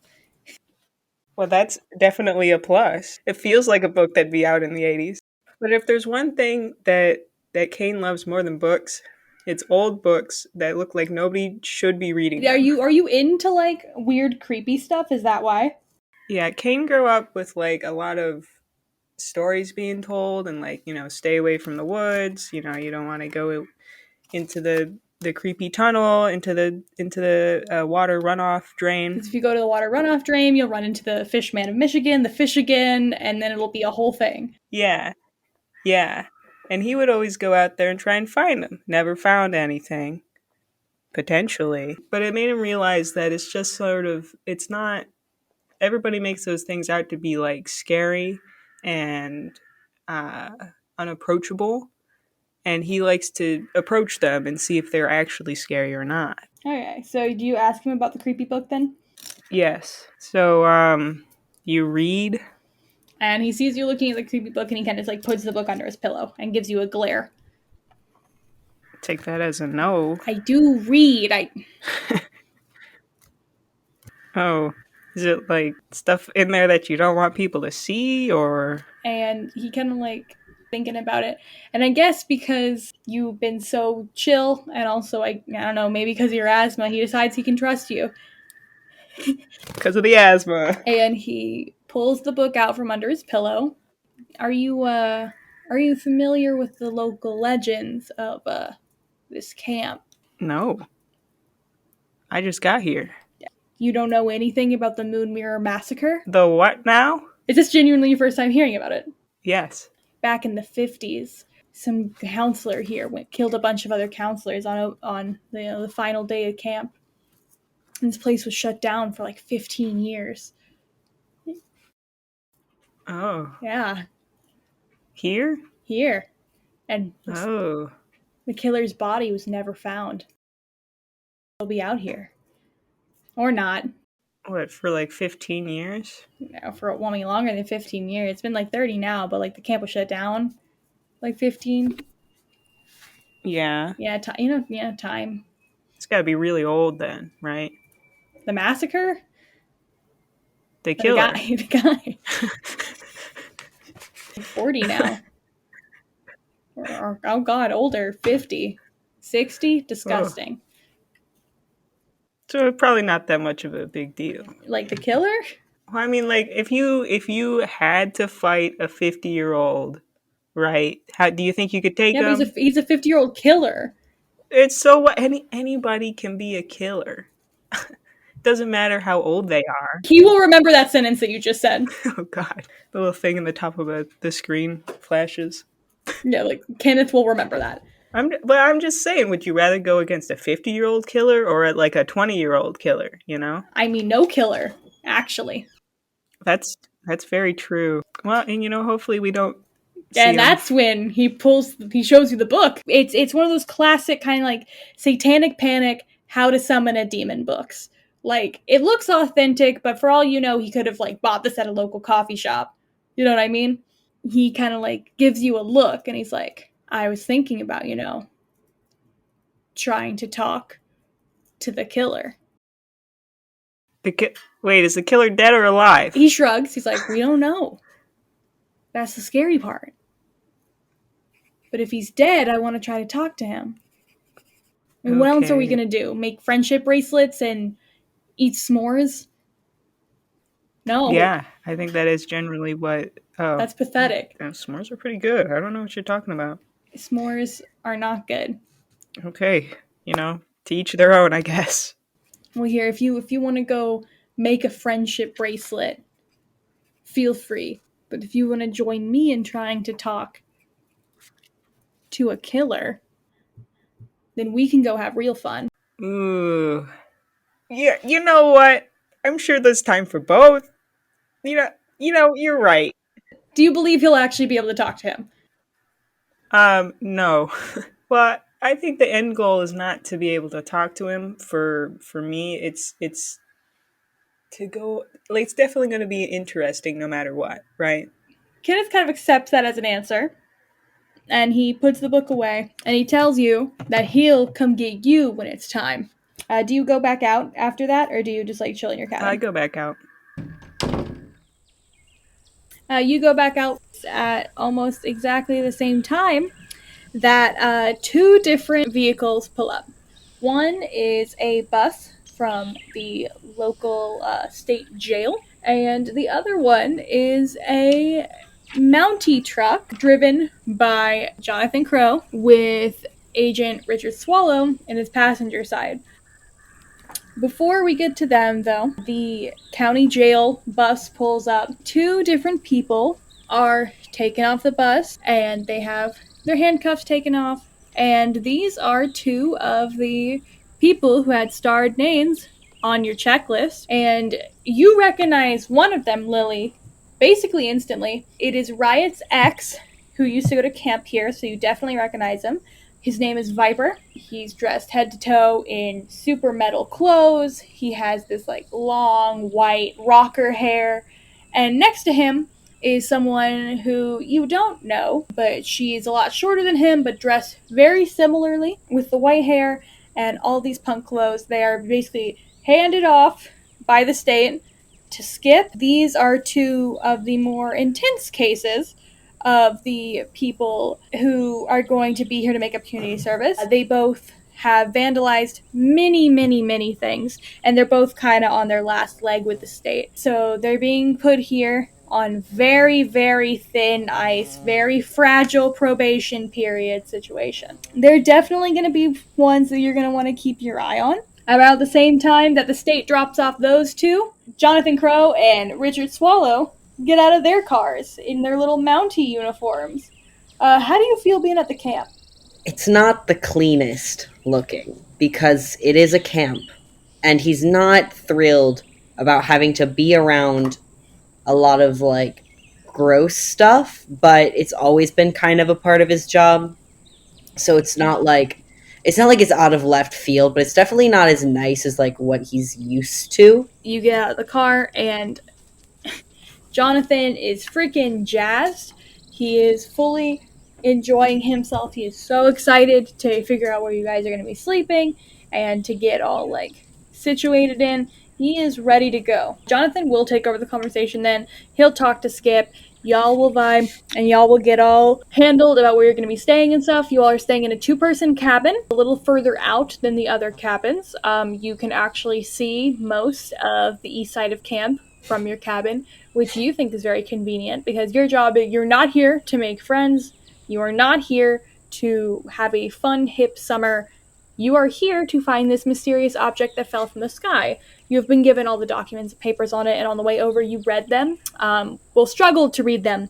Well, that's definitely a plus. It feels like a book that'd be out in the 80s. But if there's one thing that Kane loves more than books, it's old books that look like nobody should be reading them. Are you into like weird creepy stuff? Is that why? Yeah, Kane grew up with like a lot of stories being told and like, stay away from the woods, you don't want to go into the creepy tunnel, into the water runoff drain. Because if you go to the water runoff drain, you'll run into the fish man of Michigan, the fish again, and then it'll be a whole thing. Yeah. And he would always go out there and try and find them. Never found anything. Potentially. But it made him realize that it's just sort of, it's not, everybody makes those things out to be like scary and unapproachable. And he likes to approach them and see if they're actually scary or not. Okay, so do you ask him about the creepy book then? Yes. So, you read? And he sees you looking at the creepy book and he kind of like puts the book under his pillow and gives you a glare. Take that as a no. I do read. Oh, is it like stuff in there that you don't want people to see or? And he kind of like thinking about it. And I guess because you've been so chill and also I don't know, maybe because of your asthma, he decides he can trust you. Because of the asthma. And he pulls the book out from under his pillow. Are you familiar with the local legends of this camp? No. I just got here. You don't know anything about the Moonmirror massacre? The what now? Is this genuinely your first time hearing about it? Yes. Back in the 50s, some counselor here killed a bunch of other counselors on the final day of camp. And this place was shut down for like 15 years. Oh. Yeah. Here? Here. And the killer's body was never found. He'll be out here. Or not. What, for like 15 years? No, for longer than 15 years. It's been like 30 now, but like the camp was shut down like 15. Yeah. Yeah, time. It's got to be really old then, right? The massacre? The killer. The guy. 40 now. Or, oh god, older, 50. 60? Disgusting. Oh. So probably not that much of a big deal. Like the killer? Well, I mean, like if you had to fight a 50-year-old, right? How do you think you could take him? But he's a 50-year-old killer. It's so what? Anybody can be a killer. Doesn't matter how old they are. He will remember that sentence that you just said. Oh god, the little thing in the top of the screen flashes. Yeah, like Kenneth will remember that. I'm just saying, would you rather go against a 50-year-old killer or like a 20-year-old killer, you know? I mean, no killer, actually. That's very true. Well, and hopefully we don't. And that's when he shows you the book. It's one of those classic kind of like Satanic Panic, How to Summon a Demon books. Like, it looks authentic, but for all you know, he could have like bought this at a local coffee shop. You know what I mean? He kind of like gives you a look and he's like, I was thinking about, trying to talk to the killer. Wait, is the killer dead or alive? He shrugs. He's like, we don't know. That's the scary part. But if he's dead, I want to try to talk to him. And what else are we going to do? Make friendship bracelets and eat s'mores? No. Yeah, I think that is generally what... Oh. That's pathetic. S'mores are pretty good. I don't know what you're talking about. S'mores are not good. Okay. To each their own, I guess. Well, here, if you want to go make a friendship bracelet, feel free. But if you want to join me in trying to talk to a killer, then we can go have real fun. Ooh. Yeah, you know what? I'm sure there's time for both. You're right. Do you believe he'll actually be able to talk to him? No. Well, I think the end goal is not to be able to talk to him. For me, it's to go. Like, it's definitely going to be interesting no matter what, right? Kenneth kind of accepts that as an answer. And he puts the book away. And he tells you that he'll come get you when it's time. Do you go back out after that? Or do you just, chill in your cabin? I go back out. You go back out at almost exactly the same time that two different vehicles pull up. One is a bus from the local state jail. And the other one is a Mountie truck driven by Jonathan Crow with Agent Richard Swallow in his passenger side. Before we get to them, though, the county jail bus pulls up. Two different people are taken off the bus, and they have their handcuffs taken off. And these are two of the people who had starred names on your checklist. And you recognize one of them, Lily, basically instantly. It is Riot's ex, who used to go to camp here, so you definitely recognize him. His name is Viper. He's dressed head to toe in super metal clothes. He has this long white rocker hair. And next to him is someone who you don't know, but she's a lot shorter than him, but dressed very similarly with the white hair and all these punk clothes. They are basically handed off by the state to Skip. These are two of the more intense cases of the people who are going to be here to make up community service. They both have vandalized many, many, many things, and they're both kind of on their last leg with the state. So they're being put here on very, very thin ice, very fragile probation period situation. They're definitely going to be ones that you're going to want to keep your eye on. About the same time that the state drops off those two, Jonathan Crow and Richard Swallow get out of their cars in their little Mountie uniforms. How do you feel being at the camp? It's not the cleanest looking, because it is a camp, and he's not thrilled about having to be around a lot of, gross stuff, but it's always been kind of a part of his job. So it's not it's not like it's out of left field, but it's definitely not as nice as like what he's used to. You get out of the car, and Jonathan is freaking jazzed. He is fully enjoying himself. He is so excited to figure out where you guys are going to be sleeping and to get all like situated in. He is ready to go. Jonathan will take over the conversation then. He'll talk to Skip. Y'all will vibe and y'all will get all handled about where you're going to be staying and stuff. You all are staying in a 2-person cabin, a little further out than the other cabins. You can actually see most of the east side of camp from your cabin, which you think is very convenient because your job, you're not here to make friends. You are not here to have a fun, hip summer. You are here to find this mysterious object that fell from the sky. You have been given all the documents and papers on it, and on the way over, you read them. Will struggle to read them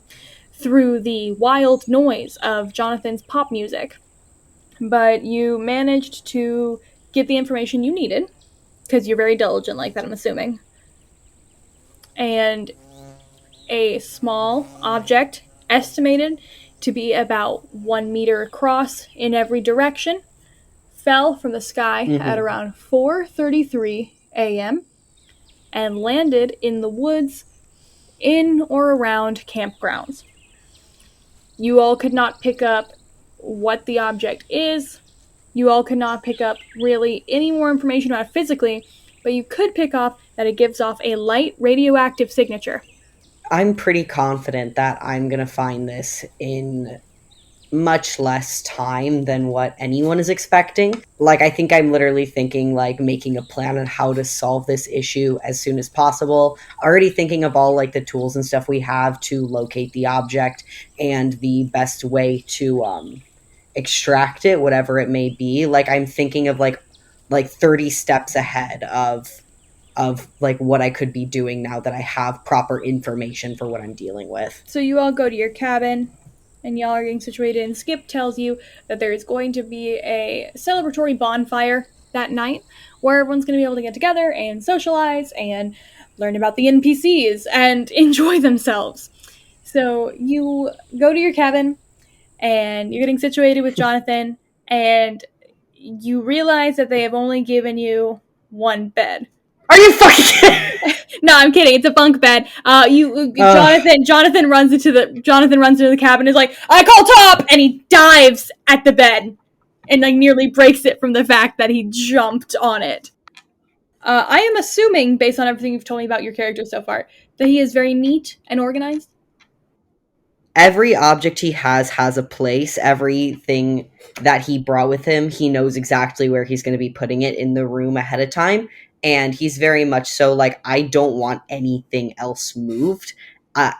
through the wild noise of Jonathan's pop music. But you managed to get the information you needed, because you're very diligent like that, I'm assuming. And a small object, estimated to be about 1 meter across in every direction, fell from the sky at around 4:33 a.m. and landed in the woods in or around campgrounds. You all could not pick up what the object is. You all could not pick up really any more information about it physically, but you could pick up that it gives off a light radioactive signature. I'm pretty confident that I'm going to find this in much less time than what anyone is expecting. Like, I think I'm literally thinking, like, making a plan on how to solve this issue as soon as possible. Already thinking of all, like, the tools and stuff we have to locate the object and the best way to extract it, whatever it may be. Like, I'm thinking of, like 30 steps ahead of like what I could be doing now that I have proper information for what I'm dealing with. So you all go to your cabin, and y'all are getting situated, and Skip tells you that there is going to be a celebratory bonfire that night where everyone's going to be able to get together and socialize and learn about the NPCs and enjoy themselves. So you go to your cabin, and you're getting situated with Jonathan, and you realize that they have only given you one bed. Are you fucking kidding? No, I'm kidding. It's a bunk bed. Jonathan runs into the cabin and is like, "I call top!" and he dives at the bed and like nearly breaks it from the fact that he jumped on it. I am assuming, based on everything you've told me about your character so far, that he is very neat and organized. Every object he has a place. Everything that he brought with him, he knows exactly where he's going to be putting it in the room ahead of time. And he's very much so like, I don't want anything else moved.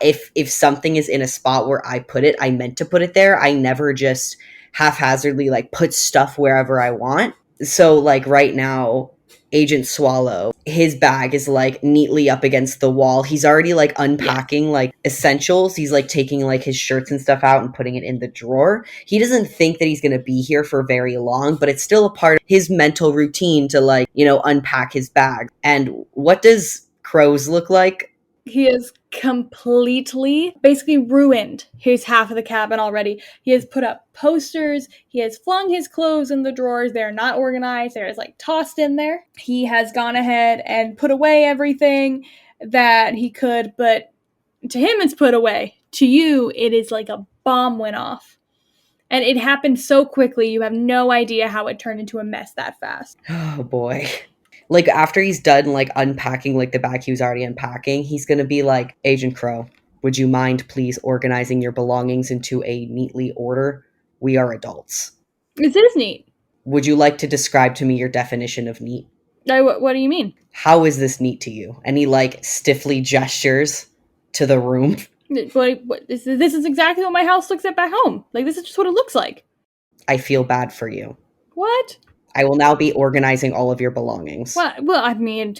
If something is in a spot where I put it, I meant to put it there. I never just haphazardly like put stuff wherever I want. So like right now, Agent Swallow, his bag is like neatly up against the wall. He's already like unpacking like essentials. He's like taking like his shirts and stuff out and putting it in the drawer. He doesn't think that he's going to be here for very long, but it's still a part of his mental routine to like, you know, unpack his bag. And what does Crows look like? He has completely, basically ruined his half of the cabin already. He has put up posters. He has flung his clothes in the drawers. They're not organized. They're just like tossed in there. He has gone ahead and put away everything that he could, but to him it's put away. To you, it is like a bomb went off. And it happened so quickly, you have no idea how it turned into a mess that fast. Oh boy. Like, after he's done, like, unpacking, like, the bag he was already unpacking, he's gonna be like, Agent Crow, would you mind please organizing your belongings into a neatly order? We are adults. This is neat. Would you like to describe to me your definition of neat? What do you mean? How is this neat to you? And he, like, stiffly gestures to the room. This is exactly what my house looks at back home. Like, this is just what it looks like. I feel bad for you. What? I will now be organizing all of your belongings. Well, I mean,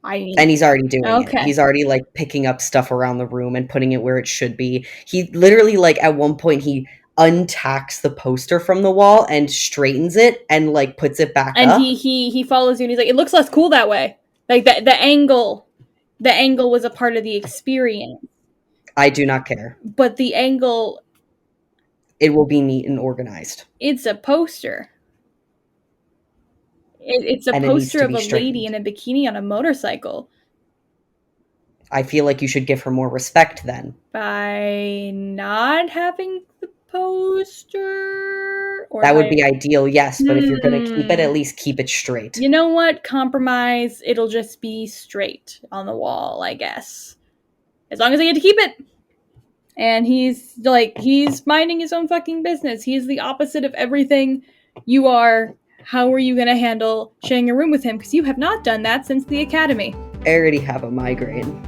and he's already doing it. He's already like picking up stuff around the room and putting it where it should be. He literally, like, at one point he untacks the poster from the wall and straightens it and like puts it back and up. And he follows you and he's like, it looks less cool that way. Like the angle was a part of the experience. I do not care. But the angle, it will be neat and organized. It's a poster. It's a And it needs poster to of be a lady in straightened. a bikini on a motorcycle. I feel like you should give her more respect then. By not having the poster? Or That would by... be ideal, yes, but if you're going to keep it, at least keep it straight. You know what? Compromise. It'll just be straight on the wall, I guess. As long as I get to keep it. And he's minding his own fucking business. He's the opposite of everything you are. How are you going to handle sharing a room with him? Because you have not done that since the academy. I already have a migraine.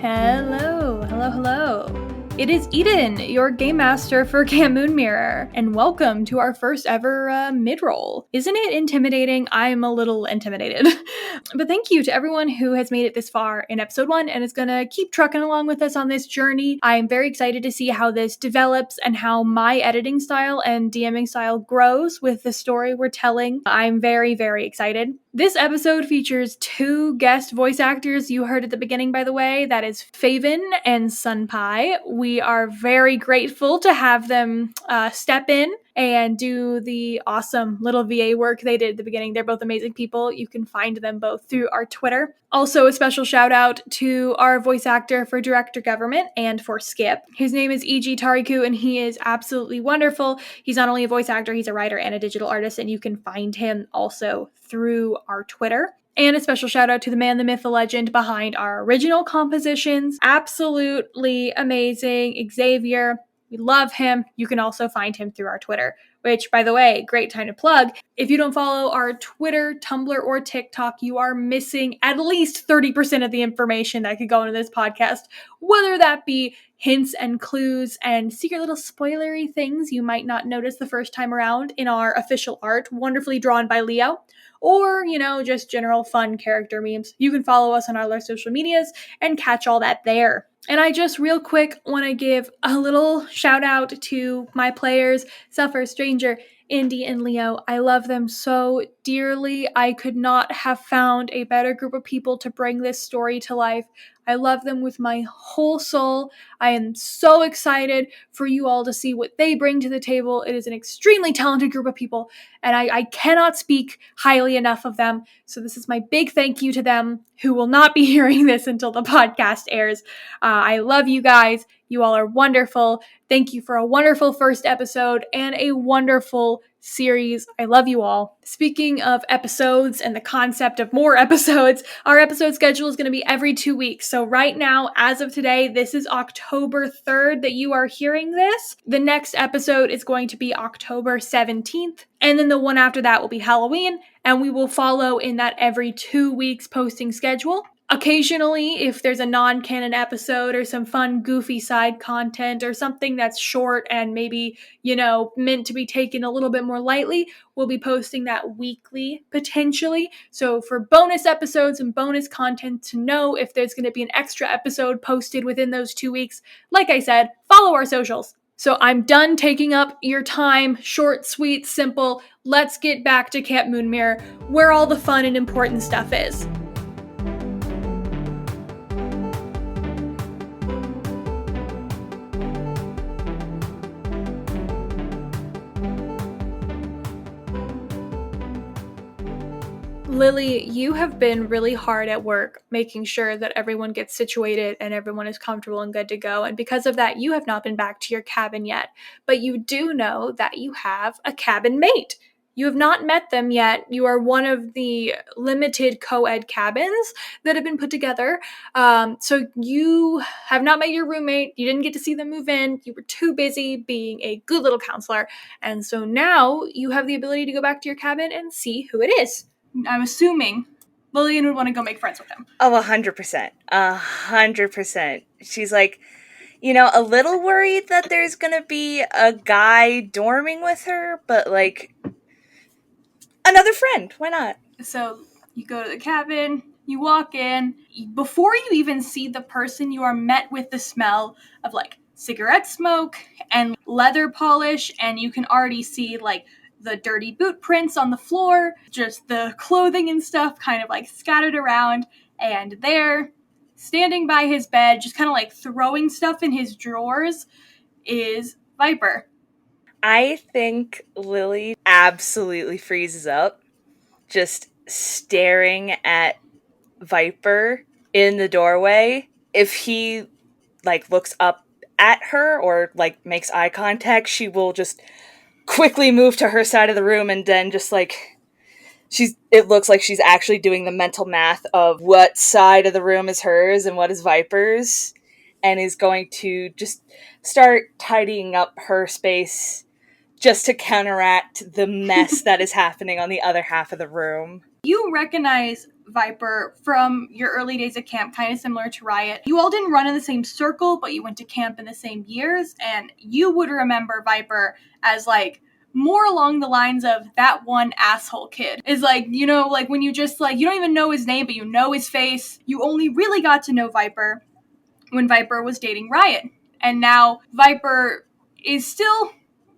Hello, hello, hello. It is Eden, your game master for Camp Moonmirror, and welcome to our first ever mid-roll. Isn't it intimidating? I'm a little intimidated. But thank you to everyone who has made it this far in episode 1 and is gonna keep trucking along with us on this journey. I am very excited to see how this develops and how my editing style and DMing style grows with the story we're telling. I'm very, very excited. This episode features 2 guest voice actors you heard at the beginning, by the way. That is Faven and Sunpai. We are very grateful to have them step in and do the awesome little VA work they did at the beginning. They're both amazing people. You can find them both through our Twitter. Also, a special shout out to our voice actor for Director Government and for Skip. His name is E.G. Tariku, and he is absolutely wonderful. He's not only a voice actor, he's a writer and a digital artist, and you can find him also through our Twitter. And a special shout out to the man, the myth, the legend behind our original compositions. Absolutely amazing, Xavier. We love him. You can also find him through our Twitter, which, by the way, great time to plug. If you don't follow our Twitter, Tumblr, or TikTok, you are missing at least 30% of the information that could go into this podcast, whether that be hints and clues and secret little spoilery things you might not notice the first time around in our official art, wonderfully drawn by Leo, or, just general fun character memes. You can follow us on all our social medias and catch all that there. And I just real quick want to give a little shout out to my players, Suffer, Stranger, Indy, and Leo. I love them so dearly. I could not have found a better group of people to bring this story to life. I love them with my whole soul. I am so excited for you all to see what they bring to the table. It is an extremely talented group of people, and I cannot speak highly enough of them. So this is my big thank you to them, who will not be hearing this until the podcast airs. I love you guys. You all are wonderful. Thank you for a wonderful first episode and a wonderful series. I love you all. Speaking of episodes and the concept of more episodes, our episode schedule is going to be every 2 weeks. So right now, as of today, this is October 3rd that you are hearing this. The next episode is going to be October 17th. And then the one after that will be Halloween. And we will follow in that every 2 weeks posting schedule. Occasionally, if there's a non-canon episode or some fun, goofy side content or something that's short and maybe, meant to be taken a little bit more lightly, we'll be posting that weekly, potentially. So for bonus episodes and bonus content to know if there's going to be an extra episode posted within those 2 weeks, like I said, follow our socials. So I'm done taking up your time. Short, sweet, simple. Let's get back to Camp Moonmirror, where all the fun and important stuff is. Lily, you have been really hard at work making sure that everyone gets situated and everyone is comfortable and good to go. And because of that, you have not been back to your cabin yet. But you do know that you have a cabin mate. You have not met them yet. You are one of the limited co-ed cabins that have been put together. So you have not met your roommate. You didn't get to see them move in. You were too busy being a good little counselor. And so now you have the ability to go back to your cabin and see who it is. I'm assuming Lillian would want to go make friends with him. Oh, 100%. 100%. She's like, a little worried that there's going to be a guy dorming with her, but another friend. Why not? So you go to the cabin, you walk in. Before you even see the person, you are met with the smell of cigarette smoke and leather polish, and you can already see the dirty boot prints on the floor, just the clothing and stuff kind of scattered around. And there standing by his bed, just kind of like throwing stuff in his drawers, is Viper. I think Lily absolutely freezes up, just staring at Viper in the doorway. If he like looks up at her or like makes eye contact, she will just quickly move to her side of the room, and then just like it looks like she's actually doing the mental math of what side of the room is hers and what is Viper's, and is going to just start tidying up her space just to counteract the mess that is happening on the other half of the room. You recognize Viper from your early days at camp, kind of similar to Riot. You all didn't run in the same circle, but you went to camp in the same years, and you would remember Viper as like more along the lines of that one asshole kid. Is like, you know, like when you just like, you don't even know his name, but you know his face. You only really got to know Viper when Viper was dating Riot. And now Viper is still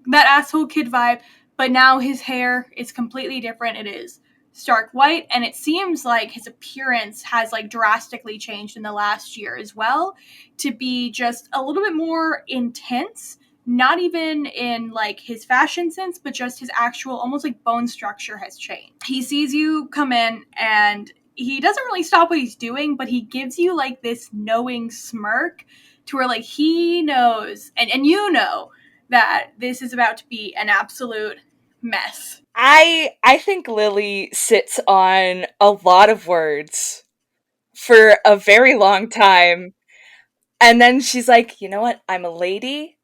that asshole kid vibe, but now his hair is completely different. It is stark white, and it seems like his appearance has like drastically changed in the last year as well, to be just a little bit more intense, not even in like his fashion sense, but just his actual almost like bone structure has changed. He sees you come in, and he doesn't really stop what he's doing, but he gives you like this knowing smirk to where like he knows, and you know, that this is about to be an absolute mess. I think Lily sits on a lot of words for a very long time, and then she's like, you know what, I'm a lady,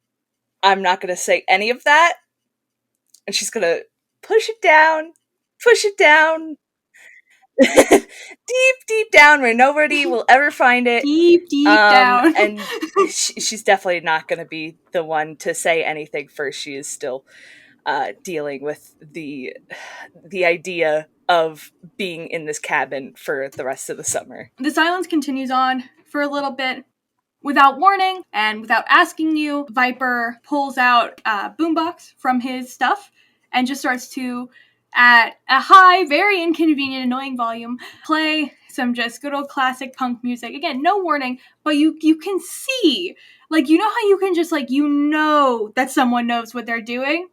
I'm not gonna say any of that, and she's gonna push it down deep down where nobody will ever find it. Deep down. And she's definitely not going to be the one to say anything first. She is still dealing with the idea of being in this cabin for the rest of the summer. The silence continues on for a little bit. Without warning and without asking you, Viper pulls out a boombox from his stuff and just starts to, at a high, very inconvenient, annoying volume, play some just good old classic punk music. Again, no warning, but you can see, like, you know how you can just, like, you know that someone knows what they're doing?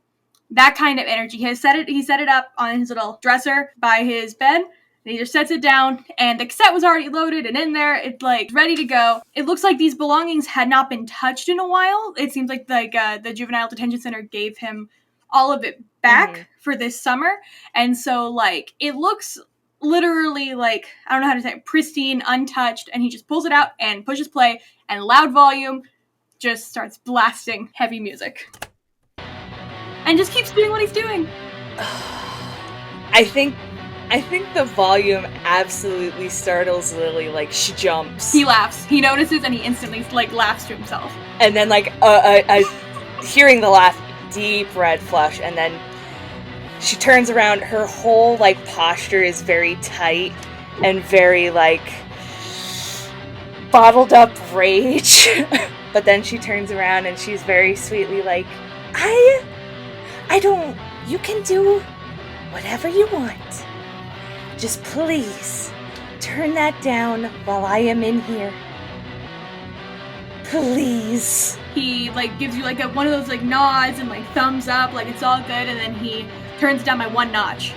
That kind of energy. He set it up on his little dresser by his bed, and he just sets it down, and the cassette was already loaded and in there. It's like ready to go. It looks like these belongings had not been touched in a while. It seems like the juvenile detention center gave him all of it back for this summer, and so like it looks literally like, I don't know how to say it, pristine, untouched, and he just pulls it out and pushes play, and loud volume just starts blasting heavy music. And just keeps doing what he's doing. I think the volume absolutely startles Lily. Like, she jumps. He laughs. He notices, and he instantly like laughs to himself. And then like hearing the laugh, deep red flush, and then she turns around. Her whole like posture is very tight and very like bottled up rage. But then she turns around and she's very sweetly like, I don't, you can do whatever you want. Just please turn that down while I am in here. Please. He like gives you like one of those like nods and like thumbs up, like it's all good, and then he turns it down by one notch.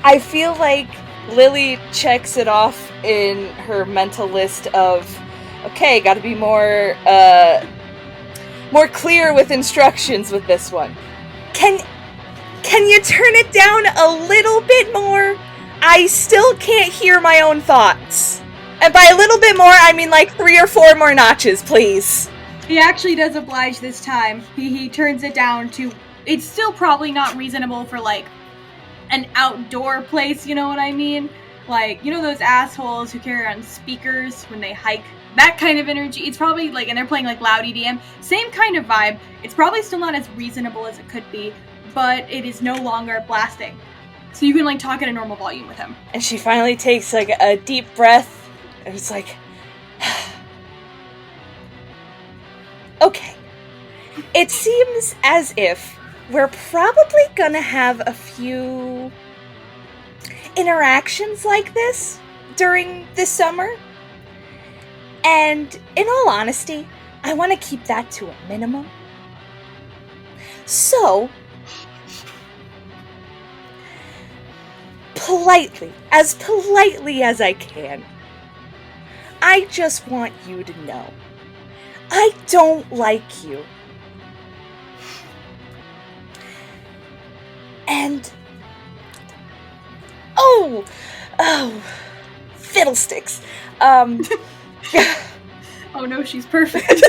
I feel like Lily checks it off in her mental list of, okay, gotta be more clear with instructions with this one. Can you turn it down a little bit more? I still can't hear my own thoughts. And by a little bit more, I mean like 3 or 4 more notches, please. He actually does oblige this time. He turns it down to, it's still probably not reasonable for like an outdoor place, you know what I mean? Like, you know those assholes who carry around speakers when they hike? That kind of energy. It's probably like, and they're playing like loud EDM. Same kind of vibe. It's probably still not as reasonable as it could be, but it is no longer blasting. So you can like talk at a normal volume with him. And she finally takes like a deep breath, and it's like, okay. It seems as if we're probably gonna have a few interactions like this during the summer. And in all honesty, I want to keep that to a minimum. So, politely as I can, I just want you to know, I don't like you. And, oh, fiddlesticks. Oh no, she's perfect.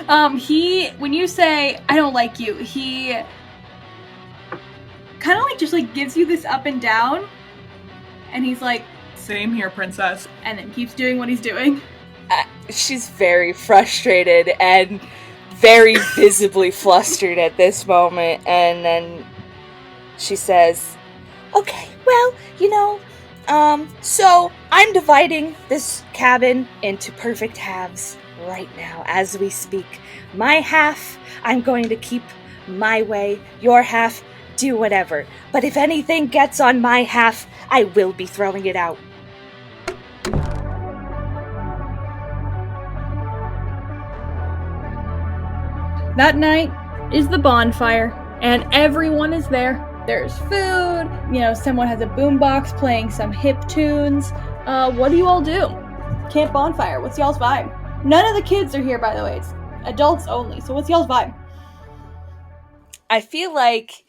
When you say, I don't like you, he kind of like just like gives you this up and down, and he's like, Same here, princess. and then keeps doing what he's doing. She's very frustrated and very visibly flustered at this moment, and then she says, okay, well, so I'm dividing this cabin into perfect halves right now as we speak. My half, I'm going to keep my way. Your half, do whatever. But if anything gets on my half, I will be throwing it out. That night is the bonfire, and everyone is there. There's food, someone has a boombox playing some hip tunes. What do you all do? Camp bonfire, what's y'all's vibe? None of the kids are here, by the way. It's adults only, so what's y'all's vibe? I feel like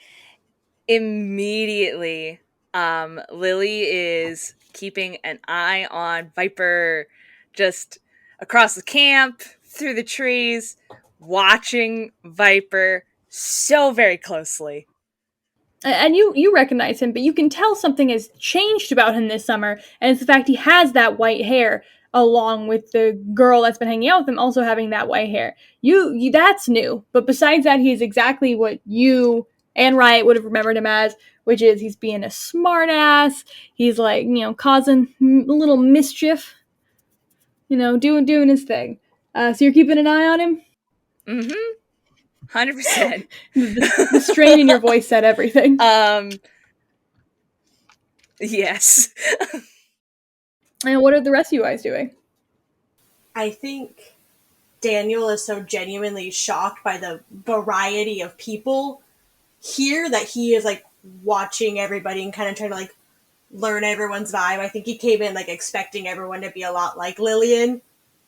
immediately Lily is keeping an eye on Viper, just across the camp, through the trees, watching Viper so very closely. And you recognize him, but you can tell something has changed about him this summer, and it's the fact he has that white hair, along with the girl that's been hanging out with him also having that white hair. You that's new, but besides that, he's exactly what you and Riot would have remembered him as, which is he's being a smart ass, he's like, causing a little mischief, doing his thing. So you're keeping an eye on him? Mm-hmm. 100%. The strain in your voice said everything. Yes. And what are the rest of you guys doing? I think Daniel is so genuinely shocked by the variety of people here that he is like watching everybody and kind of trying to like learn everyone's vibe. I think he came in like expecting everyone to be a lot like Lillian,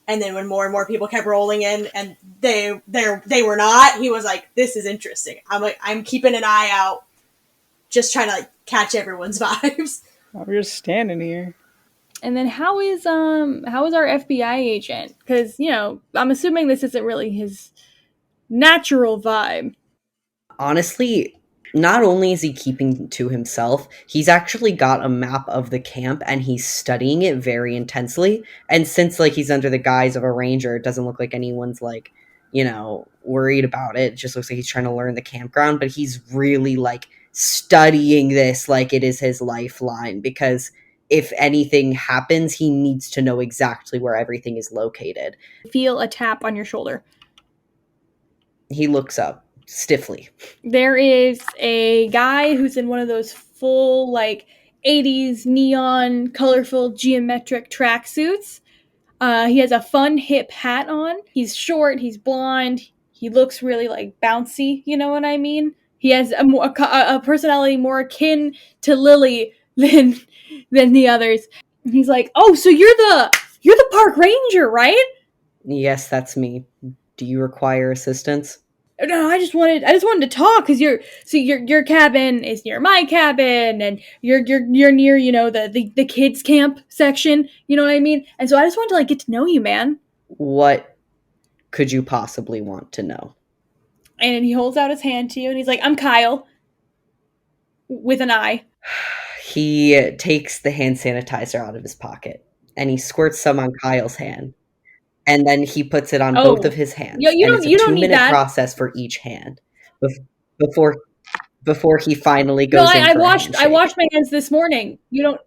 and then when more and more people kept rolling in and they were not, he was like, this is interesting. I'm keeping an eye out, just trying to like catch everyone's vibes. I'm just standing here. And then how is our FBI agent? Because, I'm assuming this isn't really his natural vibe. Honestly, not only is he keeping to himself, he's actually got a map of the camp and he's studying it very intensely. And since like he's under the guise of a ranger, it doesn't look like anyone's like, worried about it. It just looks like he's trying to learn the campground, but he's really like studying this like it is his lifeline, because if anything happens, he needs to know exactly where everything is located. Feel a tap on your shoulder. He looks up stiffly. There is a guy who's in one of those full, like, 80s neon, colorful, geometric tracksuits. He has a fun, hip hat on. He's short, he's blonde, he looks really, like, bouncy, you know what I mean? He has a personality more akin to Lily than the others. He's like, oh, so you're the park ranger, right? Yes, that's me. Do you require assistance? No, I just wanted to talk because your cabin is near my cabin, and you're near the kids camp section. You know what I mean? And so I just wanted to like get to know you, man. What could you possibly want to know? And he holds out his hand to you, and he's like, "I'm Kyle," with an I. He takes the hand sanitizer out of his pocket and he squirts some on Kyle's hand. And then he puts it on both of his hands. You and don't, it's a you don't need 2-minute that. process for each hand before he finally goes in for a handshake. I washed my hands this morning. You don't.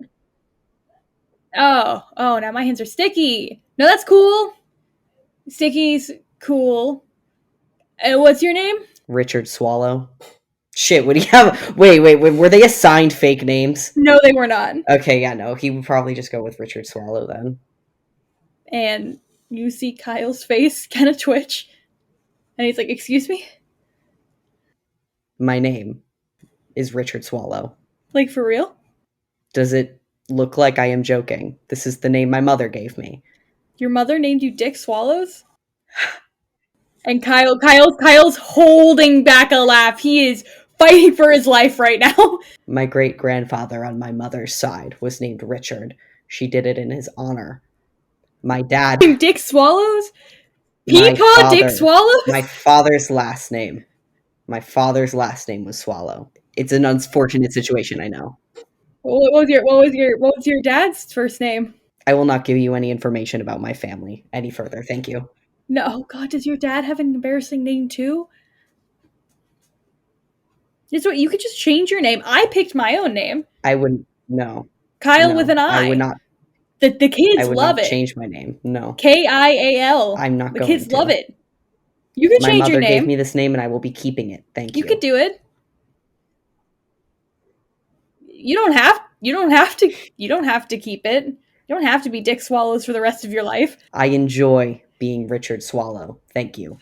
Oh, now my hands are sticky. No, that's cool. Sticky's cool. What's your name? Richard Swallow. Shit, would he have... Wait, were they assigned fake names? No, they were not. Okay, yeah, no, he would probably just go with Richard Swallow then. And you see Kyle's face kind of twitch. And he's like, excuse me? My name is Richard Swallow. Like, for real? Does it look like I am joking? This is the name my mother gave me. Your mother named you Dick Swallows? And Kyle's holding back a laugh. He is fighting for his life right now. My great-grandfather on my mother's side was named Richard. She did it in his honor. My dad... Dick Swallows? Peapaw Dick Swallows? My father's last name. My father's last name was Swallow. It's an unfortunate situation, I know. What was your dad's first name? I will not give you any information about my family any further. Thank you. No, oh God, does your dad have an embarrassing name too? It's what, you could just change your name. I picked my own name. I wouldn't. No. Kyle No, with an I. I would not. The kids I would love not it. change my name. No. Kial. I'm not the going to. The kids love it. You can change your name. My mother gave me this name, and I will be keeping it. Thank you. You could do it. You don't have to keep it. You don't have to be Dick Swallows for the rest of your life. I enjoy being Richard Swallow. Thank you.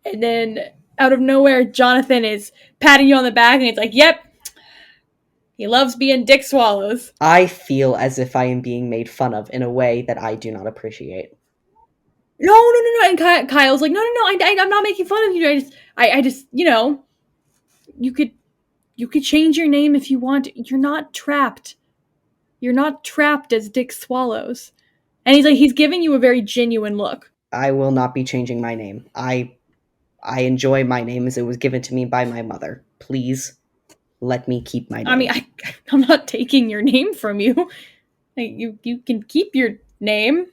And then out of nowhere, Jonathan is patting you on the back, and he's like, "Yep, he loves being Dick Swallows." I feel as if I am being made fun of in a way that I do not appreciate. No. And Kyle's like, no. I'm not making fun of you. I just, you could change your name if you want. You're not trapped. You're not trapped as Dick Swallows. And he's giving you a very genuine look. I will not be changing my name. I enjoy my name as it was given to me by my mother. Please let me keep my name. I mean, I'm not taking your name from you. Like, you can keep your name.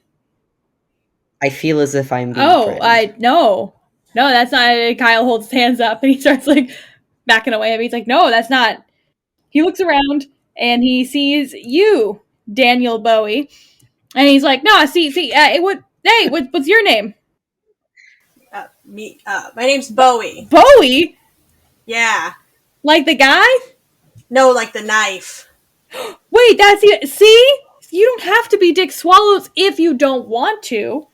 I feel as if I'm being threatened. No, that's not. Kyle holds his hands up and he starts backing away. I mean, he's like, no, that's not. He looks around and he sees you, Daniel Bowie, and he's like, no, see, what's your name? My name's Bowie. Bowie? Yeah. Like the guy? No, like the knife. Wait, that's it. See? You don't have to be Dick Swallows if you don't want to.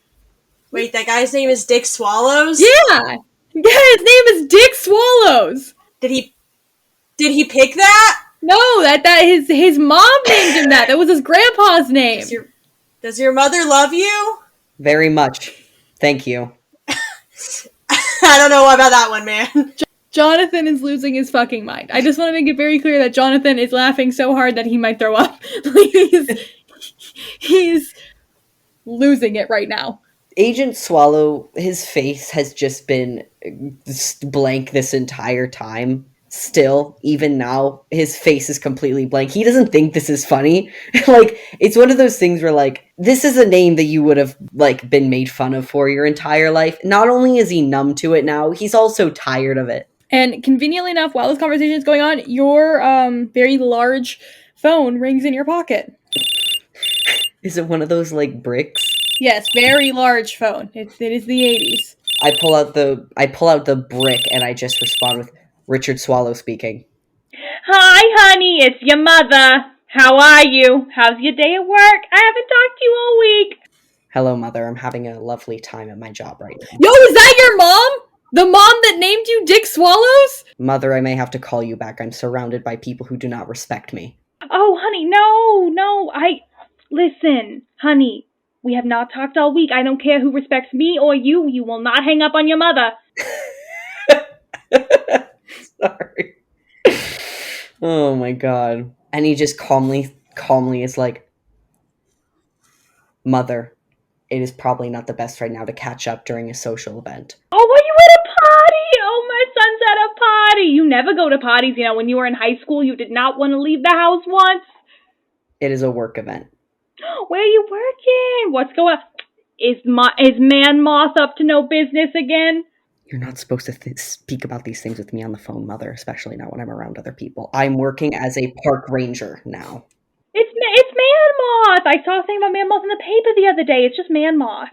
Wait, that guy's name is Dick Swallows? Yeah, his name is Dick Swallows. Did he pick that? No, that his mom named him that. That was his grandpa's name. Does your mother love you? Very much. Thank you. I don't know about that one, man. Jonathan is losing his fucking mind. I just want to make it very clear that Jonathan is laughing so hard that he might throw up. He's losing it right now. Agent Swallow, his face has just been blank this entire time. Still, even now, his face is completely blank. He doesn't think this is funny. It's one of those things where, this is a name that you would have, been made fun of for your entire life. Not only is he numb to it now, he's also tired of it. And conveniently enough, while this conversation is going on, your very large phone rings in your pocket. Is it one of those, bricks? Yes, very large phone. It is the 80s. I pull out the brick and I just respond with Richard Swallow speaking. Hi, honey, it's your mother. How are you? How's your day at work? I haven't talked to you all week. Hello, Mother. I'm having a lovely time at my job right now. Yo, is that your mom? The mom that named you Dick Swallows? Mother, I may have to call you back. I'm surrounded by people who do not respect me. Oh, honey, no. Listen, honey. We have not talked all week. I don't care who respects me or you. You will not hang up on your mother. Sorry. Oh my god. And he just calmly is like, Mother, it is probably not the best right now to catch up during a social event. Oh, are you at a party? Oh, my son's at a party. You never go to parties. When you were in high school, you did not want to leave the house once. It is a work event. Where are you working? What's going on? Is Man Moth up to no business again? You're not supposed to speak about these things with me on the phone, Mother, especially not when I'm around other people. I'm working as a park ranger now. It's Man Moth. I saw a thing about Man Moth in the paper the other day. It's just Man Moth.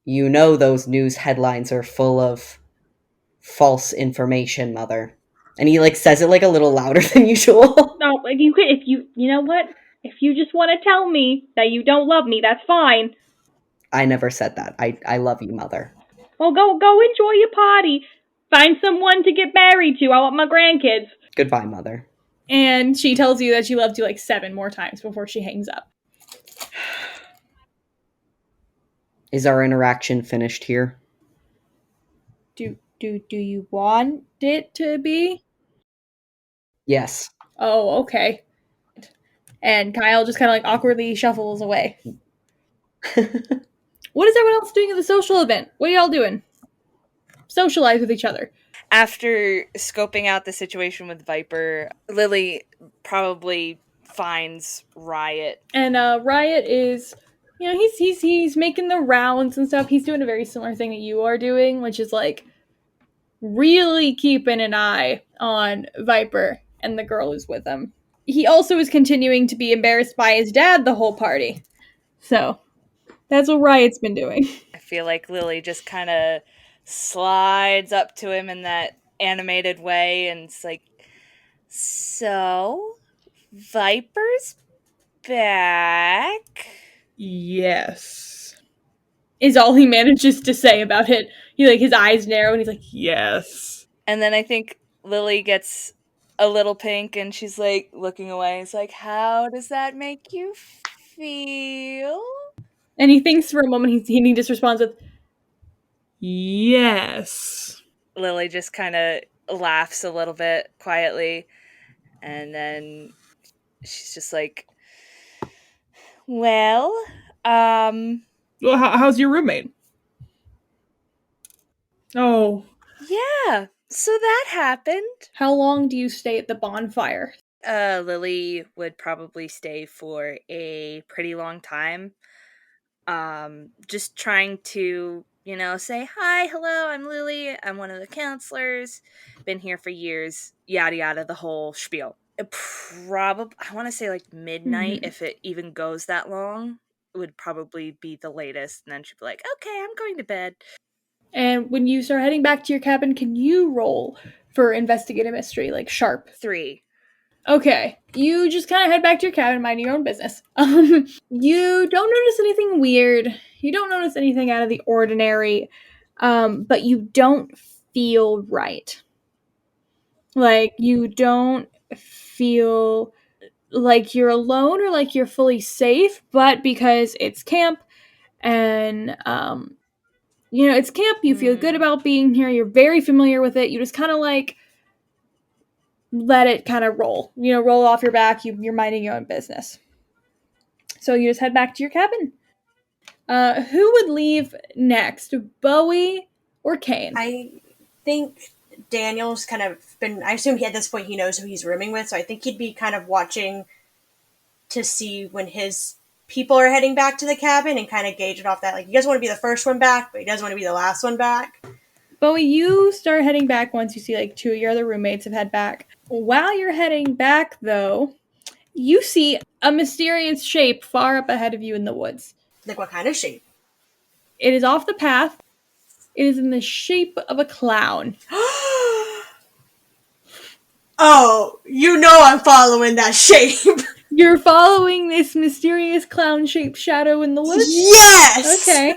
You know those news headlines are full of false information, Mother. And he like says it like a little louder than usual. No, if you know what? If you just want to tell me that you don't love me, that's fine. I never said that. I love you, Mother. Well, go enjoy your party. Find someone to get married to. I want my grandkids. Goodbye, Mother. And she tells you that she loves you like 7 more times before she hangs up. Is our interaction finished here? Do you want it to be? Yes. Oh, okay. And Kyle just kind of like awkwardly shuffles away. What is everyone else doing at the social event? What are y'all doing? Socialize with each other. After scoping out the situation with Viper, Lily probably finds Riot. And Riot is, you know, he's making the rounds and stuff. He's doing a very similar thing that you are doing, which is like really keeping an eye on Viper and the girl who's with him. He also is continuing to be embarrassed by his dad the whole party. So that's what Riot's been doing. I feel like Lily just kind of slides up to him in that animated way and it's like, so, Viper's back? Yes. Is all he manages to say about it. He like his eyes narrow and he's like, Yes. And then I think Lily gets a little pink and she's like looking away. It's like, how does that make you feel? and he thinks for a moment. He just responds with, Yes. Lily just kind of laughs a little bit quietly. And then she's just like, well, Well, how's your roommate? Oh. yeah, so that happened. how long do you stay at the bonfire? Lily would probably stay for a pretty long time. Just trying to, you know, say, hi, hello, I'm Lily. I'm one of the counselors. Been here for years. Yada, yada, the whole spiel. Probably, I want to say like midnight, if it even goes that long, would probably be the latest. And then she'd be like, okay, I'm going to bed. And when you start heading back to your cabin, can you roll for investigate a mystery, like sharp? 3. Okay. You just kind of head back to your cabin, mind your own business. You don't notice anything weird. You don't notice anything out of the ordinary. But you don't feel right. Like, you don't feel like you're alone or like you're fully safe, but because it's camp and, you know, it's camp, you feel good about being here, you're very familiar with it, you just kind of like let it kind of roll. You know, roll off your back, you're minding your own business. So you just head back to your cabin. Who would leave next, Bowie or Kane? I think Daniel's kind of been, I assume at this point he knows who he's rooming with, so I think he'd be kind of watching to see when his people are heading back to the cabin and kind of gauge it off that. Like, he doesn't want to be the first one back, but he doesn't want to be the last one back. Bowie, you start heading back once you see like 2 of your other roommates have head back. While you're heading back, though, you see a mysterious shape far up ahead of you in the woods. Like, what kind of shape? It is off the path. It is in the shape of a clown. Oh, you know I'm following that shape. You're following this mysterious clown-shaped shadow in the woods? Yes! Okay.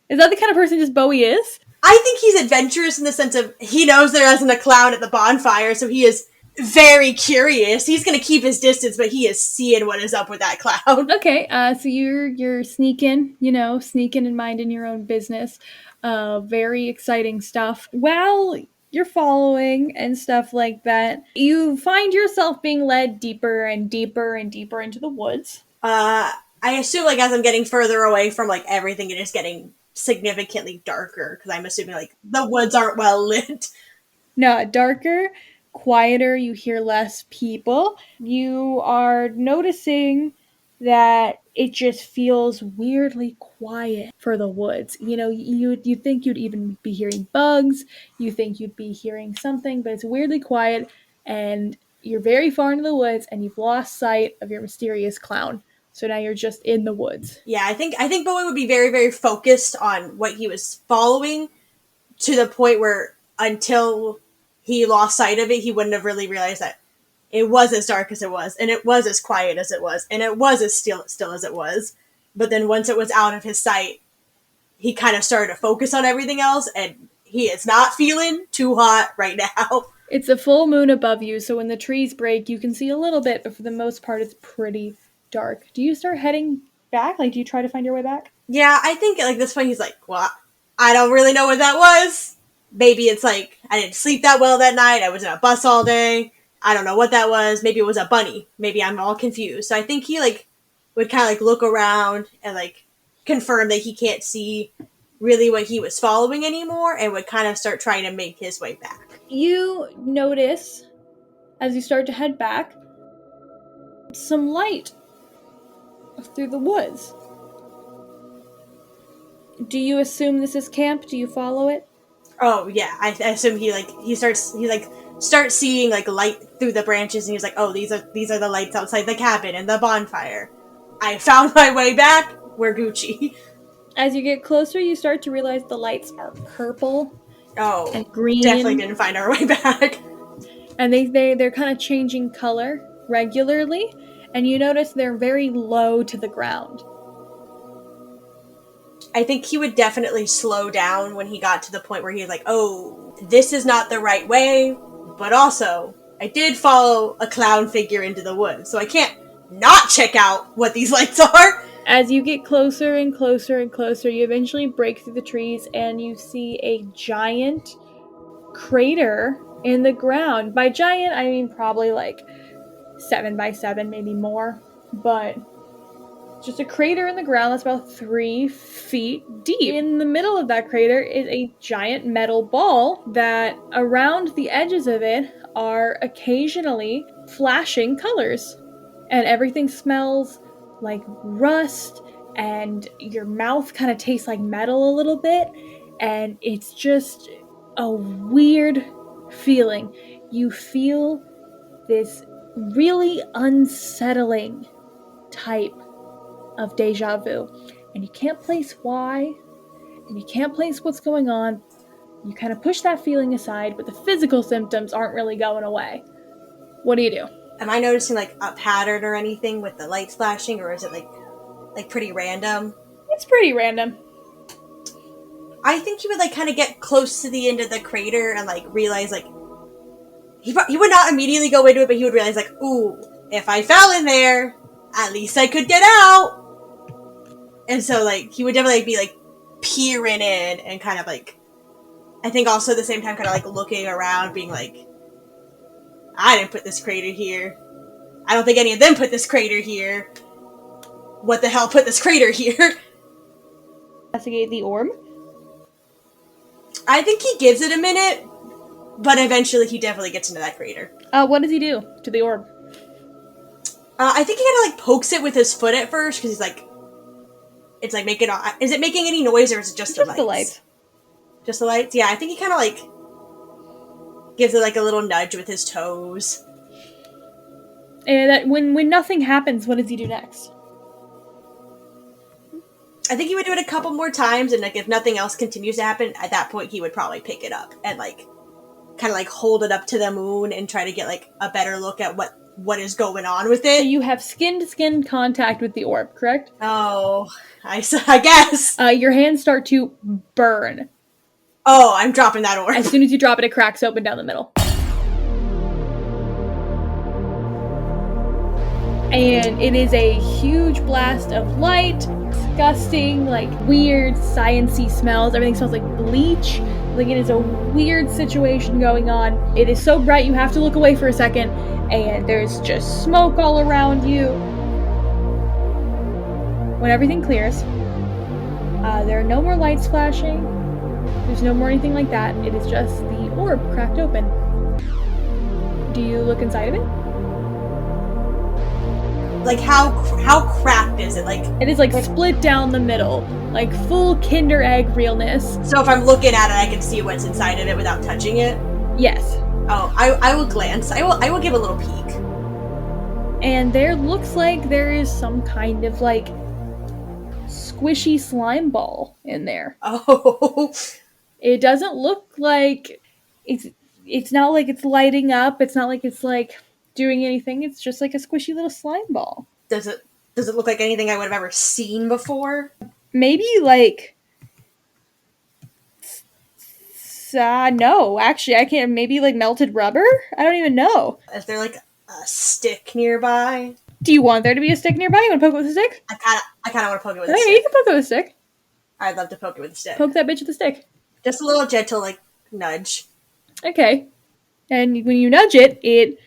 Is that the kind of person just Bowie is? I think he's adventurous in the sense of he knows there isn't a clown at the bonfire, so he is very curious. He's going to keep his distance, but he is seeing what is up with that clown. Okay, so you're sneaking, sneaking and minding your own business. Very exciting stuff. Well, you're following and stuff like that. You find yourself being led deeper and deeper and deeper into the woods. I assume, like, as I'm getting further away from, like, everything, it is getting significantly darker, because I'm assuming, like, the woods aren't well lit. No, darker, quieter, you hear less people. You are noticing that it just feels weirdly quiet for the woods. You know, you think you'd even be hearing bugs, you think you'd be hearing something, but it's weirdly quiet, and you're very far into the woods, and you've lost sight of your mysterious clown. So now you're just in the woods. Yeah, I think Bowie would be very, very focused on what he was following, to the point where until he lost sight of it, he wouldn't have really realized that it was as dark as it was, and it was as quiet as it was, and it was as still as it was. But then once it was out of his sight, he kind of started to focus on everything else, and he is not feeling too hot right now. It's a full moon above you, so when the trees break, you can see a little bit, but for the most part, it's pretty dark. Do you start heading back? Like, do you try to find your way back? Yeah, I think at this point he's like, well, I don't really know what that was. Maybe it's like, I didn't sleep that well that night. I was in a bus all day. I don't know what that was. Maybe it was a bunny. Maybe I'm all confused. So I think he, like, would kind of, like, look around and, like, confirm that he can't see really what he was following anymore, and would kind of start trying to make his way back. You notice, as you start to head back, some light through the woods. Do you assume this is camp? Do you follow it? Oh yeah, I assume he starts seeing like light through the branches, and he's like, oh, these are the lights outside the cabin and the bonfire. I found my way back. We're Gucci. As you get closer, you start to realize the lights are purple. Oh, and green. Definitely didn't find our way back. And they're kind of changing color regularly, and you notice they're very low to the ground. I think he would definitely slow down when he got to the point where he's like, oh, this is not the right way, but also, I did follow a clown figure into the woods, so I can't not check out what these lights are. As you get closer and closer and closer, you eventually break through the trees and you see a giant crater in the ground. By giant, I mean probably like 7 by 7, maybe more, but just a crater in the ground that's about 3 feet deep. In the middle of that crater is a giant metal ball that around the edges of it are occasionally flashing colors. And everything smells like rust, and your mouth kind of tastes like metal a little bit, and it's just a weird feeling. You feel this really unsettling type of deja vu, and you can't place why, and you can't place what's going on. You kind of push that feeling aside, but the physical symptoms aren't really going away. What do you do? Am I noticing like a pattern or anything with the lights flashing, or is it like pretty random? It's pretty random. I think he would like kind of get close to the end of the crater and like realize like he would not immediately go into it, but he would realize like, ooh, if I fell in there, at least I could get out. And so like he would definitely be like peering in and kind of like, I think also at the same time kind of like looking around, being like, I didn't put this crater here. I don't think any of them put this crater here. What the hell put this crater here? Investigate the orb? I think he gives it a minute, but eventually he definitely gets into that crater. What does he do to the orb? I think he kind of like pokes it with his foot at first, because he's like, it's like making, is it making any noise, or is it just the lights? Just the lights. Just the lights? Yeah, I think he kind of like gives it like a little nudge with his toes. And that when nothing happens, what does he do next? I think he would do it a couple more times, and like if nothing else continues to happen, at that point he would probably pick it up and like kind of like hold it up to the moon and try to get like a better look at what is going on with it. So you have skin-to-skin contact with the orb, correct? Oh, I guess. Your hands start to burn. Oh, I'm dropping that orb. As soon as you drop it, it cracks open down the middle. And it is a huge blast of light, disgusting, like weird science-y smells. Everything smells like bleach. Like it is a weird situation going on. It is so bright you have to look away for a second, and there's just smoke all around you. When everything clears, there are no more lights flashing. There's no more anything like that. It is just the orb cracked open. Do you look inside of it? Like how cracked is it? Like it is like split down the middle, like full Kinder Egg realness. So if I'm looking at it, I can see what's inside of it without touching it. Yes. Oh, I will glance. I will give a little peek. And there looks like there is some kind of like squishy slime ball in there. Oh. It doesn't look like it's not like it's lighting up. It's not like it's like doing anything. It's just like a squishy little slime ball. Does it look like anything I would have ever seen before? Maybe like no, actually I can't. Maybe like melted rubber. I don't even know. Is there like a stick nearby? Do you want there to be a stick nearby? You want to poke it with a stick? I kind of want to poke it with a Okay, stick. you can poke it with a stick. I'd love to poke it with a stick. Poke that bitch with a stick. Just a little gentle like nudge. Okay. And when you nudge it, it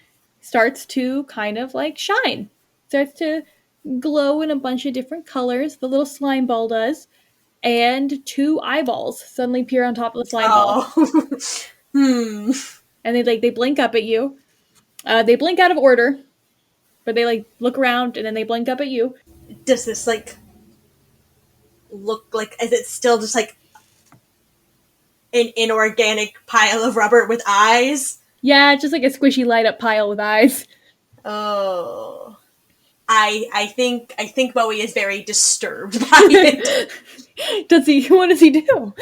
starts to kind of like shine. Starts to glow in a bunch of different colors. The little slime ball does. And 2 eyeballs suddenly appear on top of the slime ball. And they blink up at you. They blink out of order. But they like look around and then they blink up at you. Does this like look like, is it still just like an inorganic pile of rubber with eyes? Yeah, it's just like a squishy light up pile with eyes. Oh. I think Bowie is very disturbed by it. Does he? What does he do?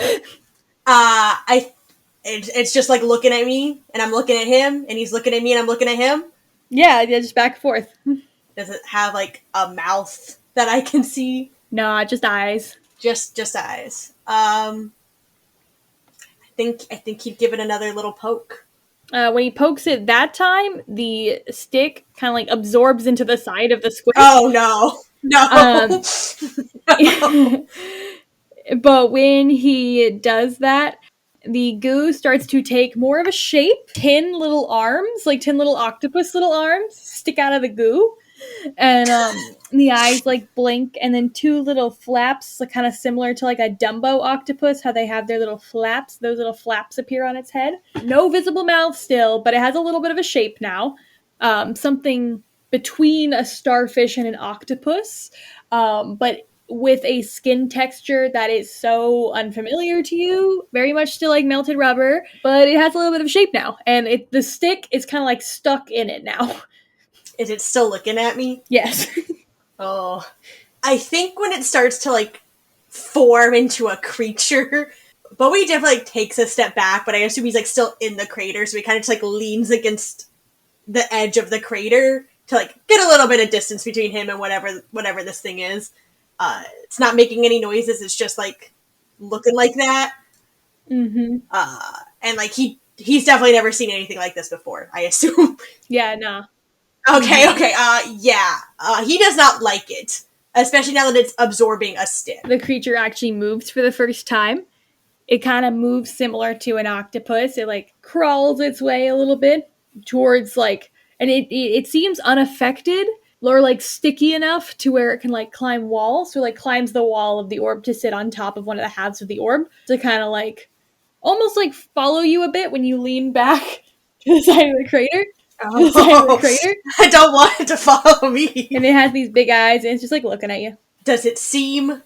It's just like looking at me, and I'm looking at him, and he's looking at me, and I'm looking at him. Yeah, just back and forth. Does it have like a mouth that I can see? Nah, just eyes. Just eyes. I think he'd give it another little poke. When he pokes it that time, the stick kind of like absorbs into the side of the squish. Oh no. No. But when he does that, the goo starts to take more of a shape. 10 little arms, like 10 little octopus little arms, stick out of the goo. And the eyes like blink, and then 2 little flaps, like, kind of similar to like a Dumbo octopus, how they have their little flaps. Those little flaps appear on its head. No visible mouth still, but it has a little bit of a shape now. Something between a starfish and an octopus, but with a skin texture that is so unfamiliar to you. Very much still like melted rubber, but it has a little bit of shape now, and the stick is kind of like stuck in it now. Is it still looking at me? Yes. Oh. I think when it starts to like form into a creature, Bowie definitely like, takes a step back, but I assume he's like still in the crater, so he kind of just like leans against the edge of the crater to like get a little bit of distance between him and whatever this thing is. It's not making any noises, it's just like looking like that. Mm-hmm. And like he's definitely never seen anything like this before, I assume. Yeah, nah. Okay, yeah. He does not like it. Especially now that it's absorbing a stick. The creature actually moves for the first time. It kind of moves similar to an octopus. It like crawls its way a little bit towards like, and it seems unaffected or like sticky enough to where it can like climb walls. So like climbs the wall of the orb to sit on top of one of the halves of the orb to kind of like almost like follow you a bit when you lean back to the side of the crater. I don't want it to follow me. And it has these big eyes, and it's just like looking at you. Does it seem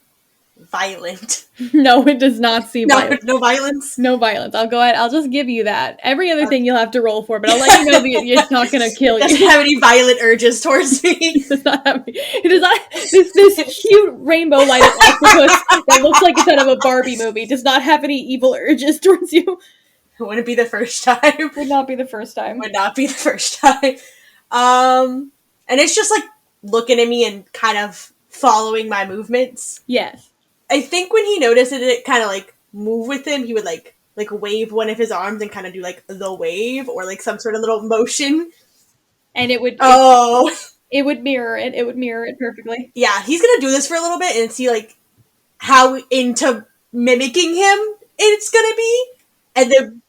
violent? No, it does not seem violent. No violence? No violence. I'll go ahead. I'll just give you that. Every other thing you'll have to roll for, but I'll let you know that it's not going to kill you. It doesn't have any violent urges towards me. It does not. This cute rainbow light of octopus that looks like it's out of a Barbie movie does not have any evil urges towards you. It wouldn't be the first time. Would not be the first time. Would not be the first time. And it's just like looking at me and kind of following my movements. Yes. I think when he notices it kind of like move with him, he would like wave one of his arms and kind of do like the wave or like some sort of little motion. And it would it would mirror it. It would mirror it perfectly. Yeah, he's gonna do this for a little bit and see like how into mimicking him it's gonna be. And then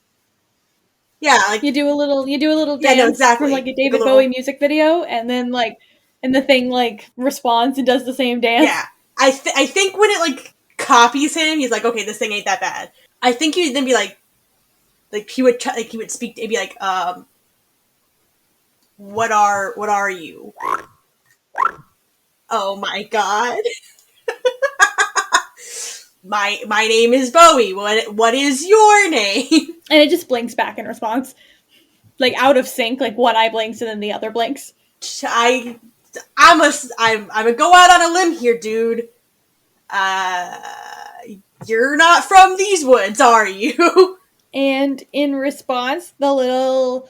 yeah, like you do a little dance yeah, no, exactly. from like a David Bowie music video, and then like and the thing like responds and does the same dance. Yeah, I think when it like copies him, he's like, okay, this thing ain't that bad. I think he'd then be like he would speak. It'd be like, what are you? Oh my god. My name is Bowie. What is your name? And it just blinks back in response. Like out of sync, like one eye blinks and then the other blinks. I'm gonna go out on a limb here, dude. You're not from these woods, are you? And in response, the little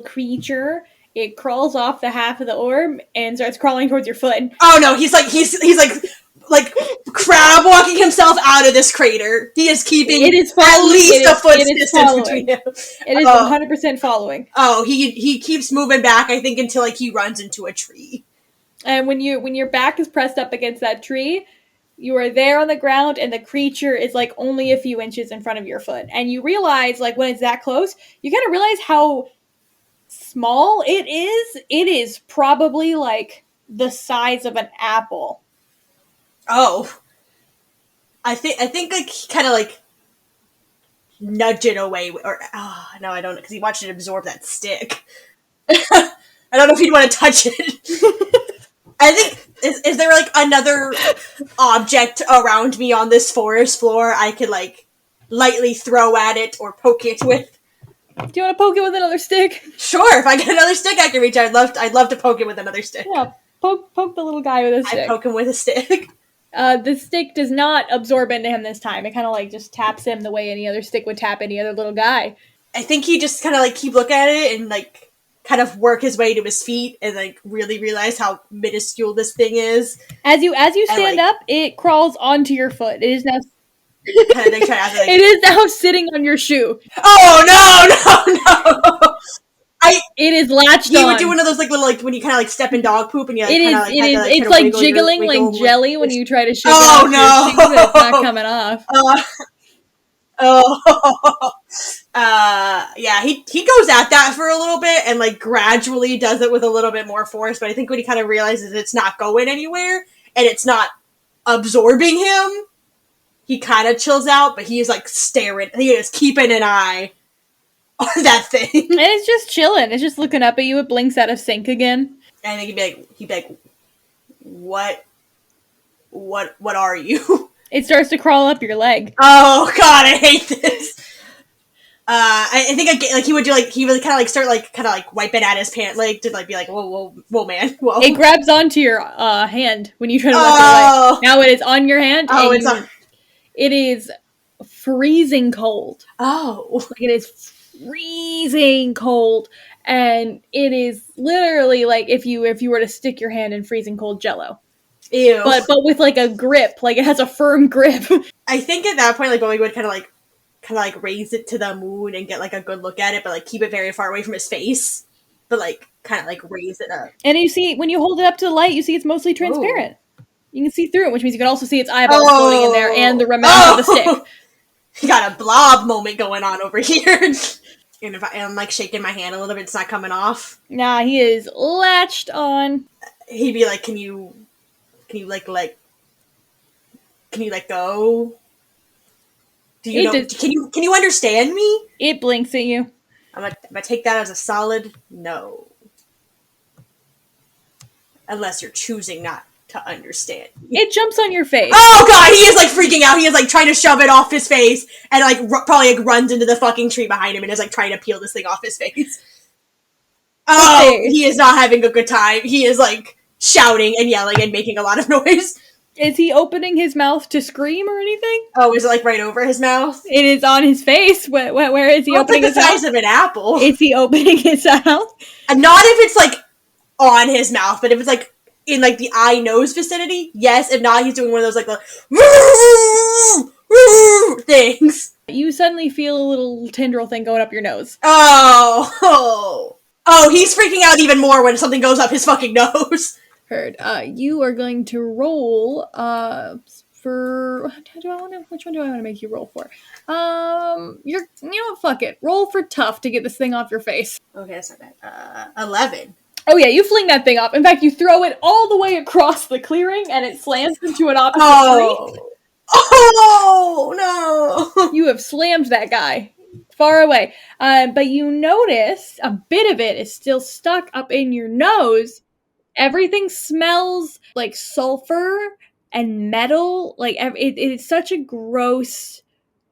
creature, it crawls off the half of the orb and starts crawling towards your foot. Oh no, he's like crab walking himself out of this crater. He is keeping at least a foot's distance between him. It is 100% following. Oh, he keeps moving back, I think, until like he runs into a tree. And when your back is pressed up against that tree, you are there on the ground, and the creature is like only a few inches in front of your foot. And you realize, like, when it's that close, you kind of realize how small it is. It is probably like the size of an apple. Oh, I think like he kind of like nudge it away, or no, I don't, because he watched it absorb that stick. I don't know if he'd want to touch it. I think is there like another object around me on this forest floor I could like lightly throw at it or poke it with? Do you want to poke it with another stick? Sure, if I get another stick I can reach out, I'd love to poke it with another stick. Yeah, poke the little guy with a stick. I poke him with a stick. The stick does not absorb into him this time. It kind of like just taps him the way any other stick would tap any other little guy. I think he just kind of like keep looking at it and like kind of work his way to his feet and like really realize how minuscule this thing is. As you stand up, it crawls onto your foot. It is now it is now sitting on your shoe. Oh no! It is latched on. You would do one of those like little like when you kind of like step in dog poop and you like, it's like jiggling like jelly when you try to shake it off your shoe, but it's not coming off. Yeah, he goes at that for a little bit and like gradually does it with a little bit more force, but I think when he kind of realizes it's not going anywhere and it's not absorbing him, he kind of chills out, but he is like staring, he is keeping an eye on that thing. And it's just chilling, it's just looking up at you, it blinks out of sync again. And I think he'd be like, what are you? It starts to crawl up your leg. Oh god, I hate this. I think he would kind of like start like kind of like wiping at his pant leg to like be like, whoa man, whoa. It grabs onto your hand when you try to wipe your leg. Now it is on your hand. Oh, it's on. It is freezing cold. Oh, like it is freezing cold, and it is literally like if you were to stick your hand in freezing cold Jell-O. Ew. But with like a grip, like it has a firm grip. I think at that point, like Bowie would kind of like raise it to the moon and get like a good look at it, but like keep it very far away from his face, but like kind of like raise it up. And you see when you hold it up to the light, you see it's mostly transparent. Ooh. You can see through it, which means you can also see its eyeballs floating in there and the remnants of the stick. You got a blob moment going on over here. And if I'm like shaking my hand a little bit, it's not coming off. Nah, he is latched on. He'd be like, can you let go? Do you know? Can you understand me? It blinks at you. I'm gonna take that as a solid no. Unless you're choosing not to understand. It jumps on your face. Oh god, he is like freaking out. He is like trying to shove it off his face and like probably like runs into the fucking tree behind him and is like trying to peel this thing off his face. Oh, okay. He is not having a good time. He is like shouting and yelling and making a lot of noise. Is he opening his mouth to scream or anything? Oh, is it like right over his mouth? It is on his face. Where is he opening his mouth? It's the size of an apple. Is he opening his mouth? Not if it's like on his mouth, but if it's like in like the eye nose vicinity, yes. If not, he's doing one of those like things. You suddenly feel a little tendril thing going up your nose. Oh, he's freaking out even more when something goes up his fucking nose. Heard. You are going to roll for which one do I want to make you roll for? Fuck it. Roll for tough to get this thing off your face. Okay, that's not bad. 11. Oh yeah, you fling that thing off. In fact, you throw it all the way across the clearing and it slams into an opposite tree. Oh no! You have slammed that guy far away. But you notice a bit of it is still stuck up in your nose. Everything smells like sulfur and metal. Like it's such a gross,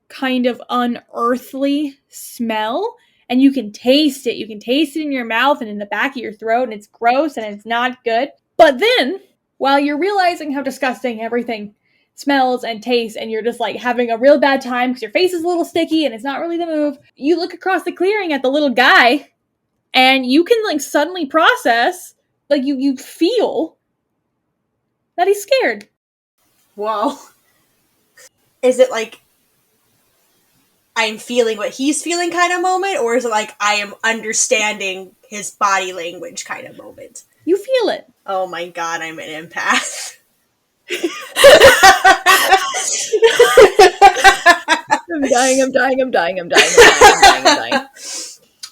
kind of unearthly smell. And you can taste it. You can taste it in your mouth and in the back of your throat. And it's gross and it's not good. But then, while you're realizing how disgusting everything smells and tastes, and you're just like having a real bad time because your face is a little sticky and it's not really the move. You look across the clearing at the little guy, and you can like suddenly process, like you feel that he's scared. Whoa. Is it like I'm feeling what he's feeling kind of moment, or is it like I am understanding his body language kind of moment? You feel it. Oh my god, I'm an empath. I'm dying.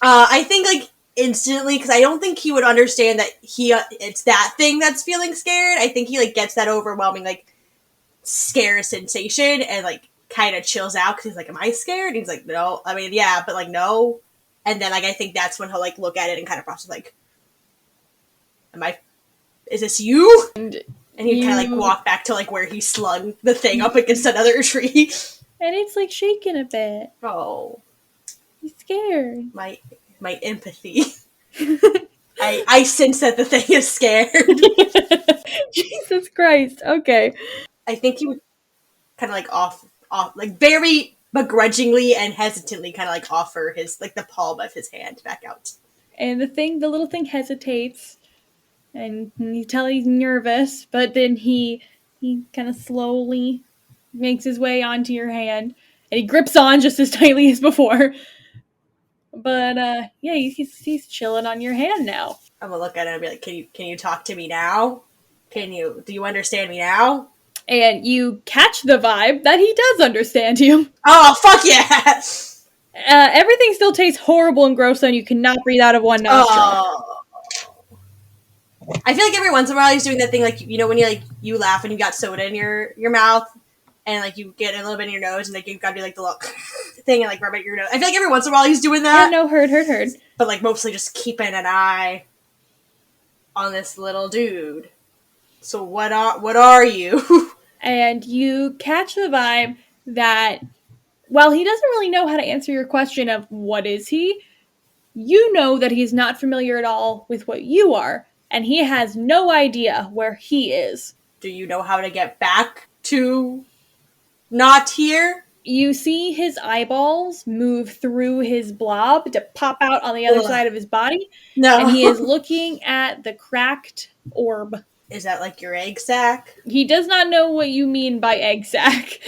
I think like instantly, because I don't think he would understand that it's that thing that's feeling scared. I think he like gets that overwhelming like scare sensation and like kind of chills out because he's like, am I scared? And he's like, no. I mean, yeah, but like, no. And then like I think that's when he'll like look at it and kind of process like, is this you? And he'd kind of like walk back to like where he slung the thing up against another tree. And it's like shaking a bit. Oh. He's scared. My empathy. I sense that the thing is scared. Jesus Christ. Okay. I think he would kind of like off like very begrudgingly and hesitantly kind of like offer his like the palm of his hand back out. And the little thing hesitates, and you tell he's nervous, but then he kind of slowly makes his way onto your hand, and he grips on just as tightly as before. But yeah, he's chilling on your hand now. I'm gonna look at it and be like, can you talk to me now? Do you understand me now? And you catch the vibe that he does understand you. Oh, fuck yeah! Everything still tastes horrible and gross, and you cannot breathe out of one nostril. Oh. I feel like every once in a while he's doing that thing, like, you know, when you laugh and you got soda in your mouth, and like you get a little bit in your nose, and like you've got to do like the little thing and like rub it in your nose. I feel like every once in a while he's doing that. Yeah, no, heard. But like mostly just keeping an eye on this little dude. So what are you? And you catch the vibe that while he doesn't really know how to answer your question of what is he, you know that he's not familiar at all with what you are, and he has no idea where he is. Do you know how to get back to not here? You see his eyeballs move through his blob to pop out on the other side of his body. No. And he is looking at the cracked orb. Is that like your egg sac? He does not know what you mean by egg sac.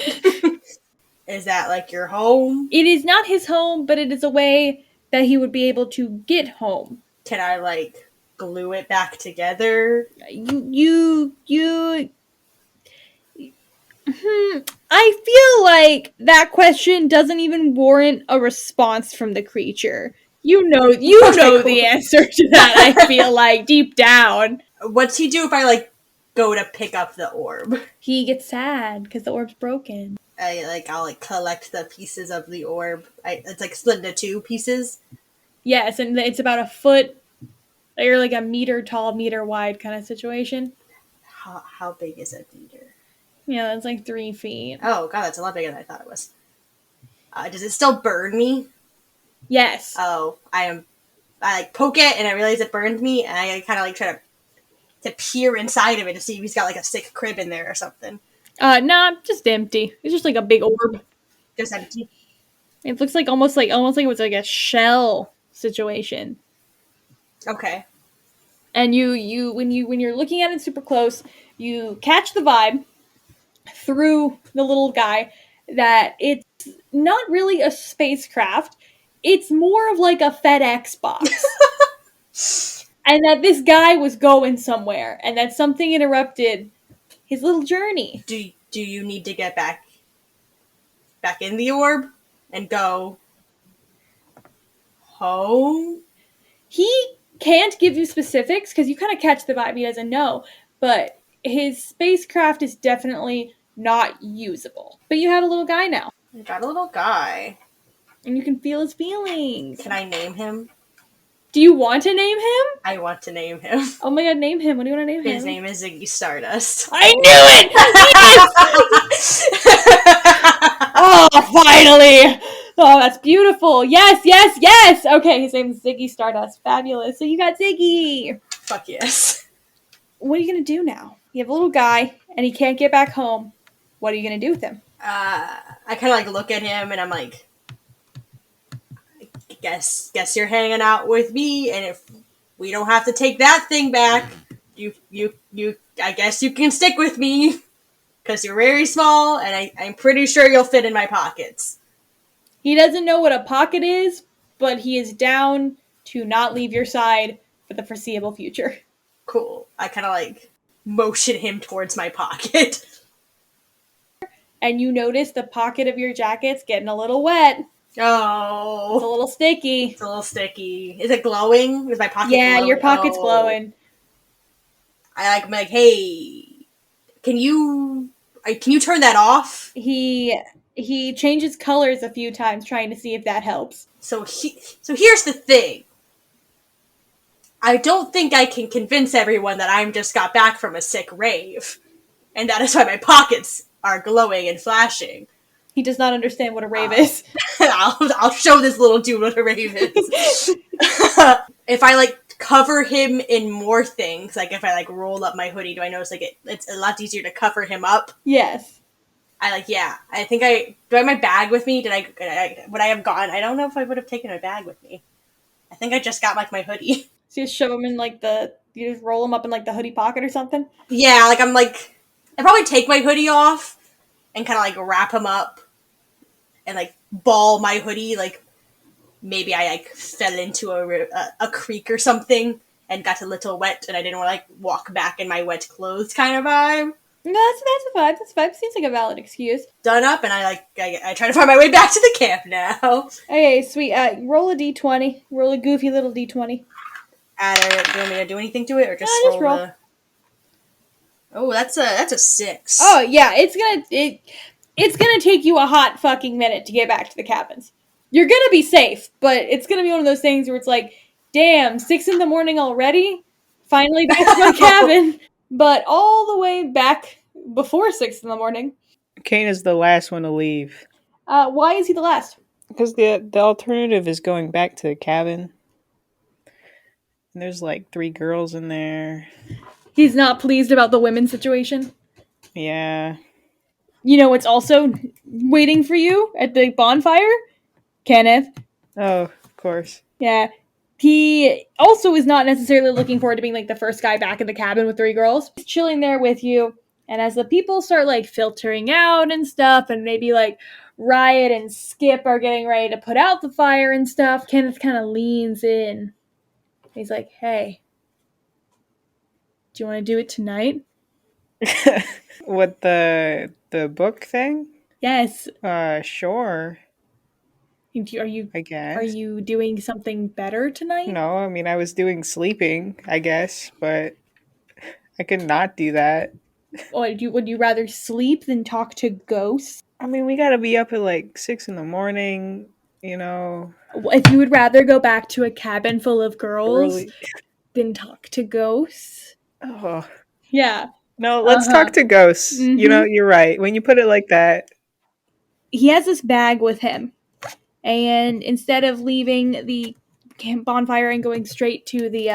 Is that like your home? It is not his home, but it is a way that he would be able to get home. Can I like glue it back together? I feel like that question doesn't even warrant a response from the creature. You know the answer to that, I feel like, deep down. What's he do if I like go to pick up the orb? He gets sad because the orb's broken. I'll like collect the pieces of the orb. It's like split into 2 pieces. Yes, and it's about a foot, or like a meter tall, meter wide kind of situation. How big is a meter? Yeah, that's like 3 feet. Oh god, that's a lot bigger than I thought it was. Does it still burn me? Yes. Oh, I like poke it and I realize it burned me, and I kind of like try to peer inside of it to see if he's got like a sick crib in there or something. Nah, just empty. It's just like a big orb. Just empty. It looks like almost like it was like a shell situation. Okay. And you when you're looking at it super close, you catch the vibe through the little guy that it's not really a spacecraft. It's more of like a FedEx box. And that this guy was going somewhere, and that something interrupted his little journey. Do you need to get back in the orb and go home? He can't give you specifics because you kind of catch the vibe. He doesn't know, but his spacecraft is definitely not usable. But you have a little guy now. You got a little guy. And you can feel his feelings. Can I name him? Do you want to name him? I want to name him. Oh my god, name him. What do you want to name him? His name is Ziggy Stardust. I knew it! Yes! Oh, finally! Oh, that's beautiful. Yes! Okay, his name is Ziggy Stardust. Fabulous. So you got Ziggy. Fuck yes. What are you going to do now? You have a little guy, and he can't get back home. What are you going to do with him? I kind of like look at him and I'm like, guess you're hanging out with me, and if we don't have to take that thing back, you I guess you can stick with me because you're very small and I'm pretty sure you'll fit in my pockets. He doesn't know what a pocket is, but he is down to not leave your side for the foreseeable future. Cool. I kind of like motion him towards my pocket. And you notice the pocket of your jacket's getting a little wet. Oh. It's a little sticky. It's a little sticky. Is it glowing? Is my pocket glowing? Your pocket's glowing. I'm like, hey, can you turn that off? He changes colors a few times trying to see if that helps. So here's the thing. I don't think I can convince everyone that I'm just got back from a sick rave. And that is why my pockets are glowing and flashing. He does not understand what a rave is. I'll show this little dude what a rave is. If I like cover him in more things, like if I like roll up my hoodie, do I notice like it's a lot easier to cover him up? Yes. I think do I have my bag with me? Would I have gone? I don't know if I would have taken my bag with me. I think I just got like my hoodie. So you just shove him in like you just roll him up in like the hoodie pocket or something? Yeah, like I probably take my hoodie off and kind of like wrap him up and like ball my hoodie. Like maybe I like fell into a creek or something and got a little wet and I didn't want to like walk back in my wet clothes kind of vibe. No, that's a vibe. That's a vibe. Seems like a valid excuse. Done up, and I try to find my way back to the camp now. Okay, sweet. Roll a d20. Roll a goofy little d20. Do you want me to do anything to it, or just roll? Oh, that's a 6. Oh yeah, it's gonna take you a hot fucking minute to get back to the cabins. You're gonna be safe, but it's gonna be one of those things where it's like, damn, 6 a.m. already. Finally back to my cabin. But all the way back before 6 a.m. Kane is the last one to leave. Why is he the last? Because the alternative is going back to the cabin. And there's like 3 girls in there. He's not pleased about the women's situation. Yeah. You know what's also waiting for you at the bonfire? Kenneth. Oh, of course. Yeah. He also is not necessarily looking forward to being like the first guy back in the cabin with 3 girls. He's chilling there with you, and as the people start like filtering out and stuff, and maybe like Riot and Skip are getting ready to put out the fire and stuff, Kenneth kind of leans in. He's like, hey, do you want to do it tonight? What, the book thing? Yes. Sure. I guess. Are you doing something better tonight? No, I mean, I was doing sleeping, I guess, but I could not do that. Would you rather sleep than talk to ghosts? I mean, we gotta be up at like 6 a.m, you know. If you would rather go back to a cabin full of girls than talk to ghosts? Oh. Yeah. No, let's talk to ghosts. Mm-hmm. You know, you're right. When you put it like that. He has this bag with him. And instead of leaving the bonfire and going straight to the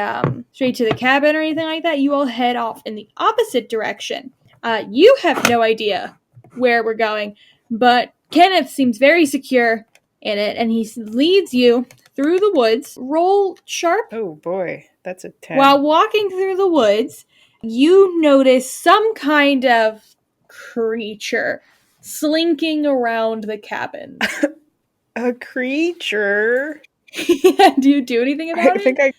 cabin or anything like that, you all head off in the opposite direction. You have no idea where we're going, but Kenneth seems very secure in it, and he leads you through the woods. Roll sharp. Oh boy, that's a 10. While walking through the woods, you notice some kind of creature slinking around the cabin. A creature? Yeah, do you do anything about it?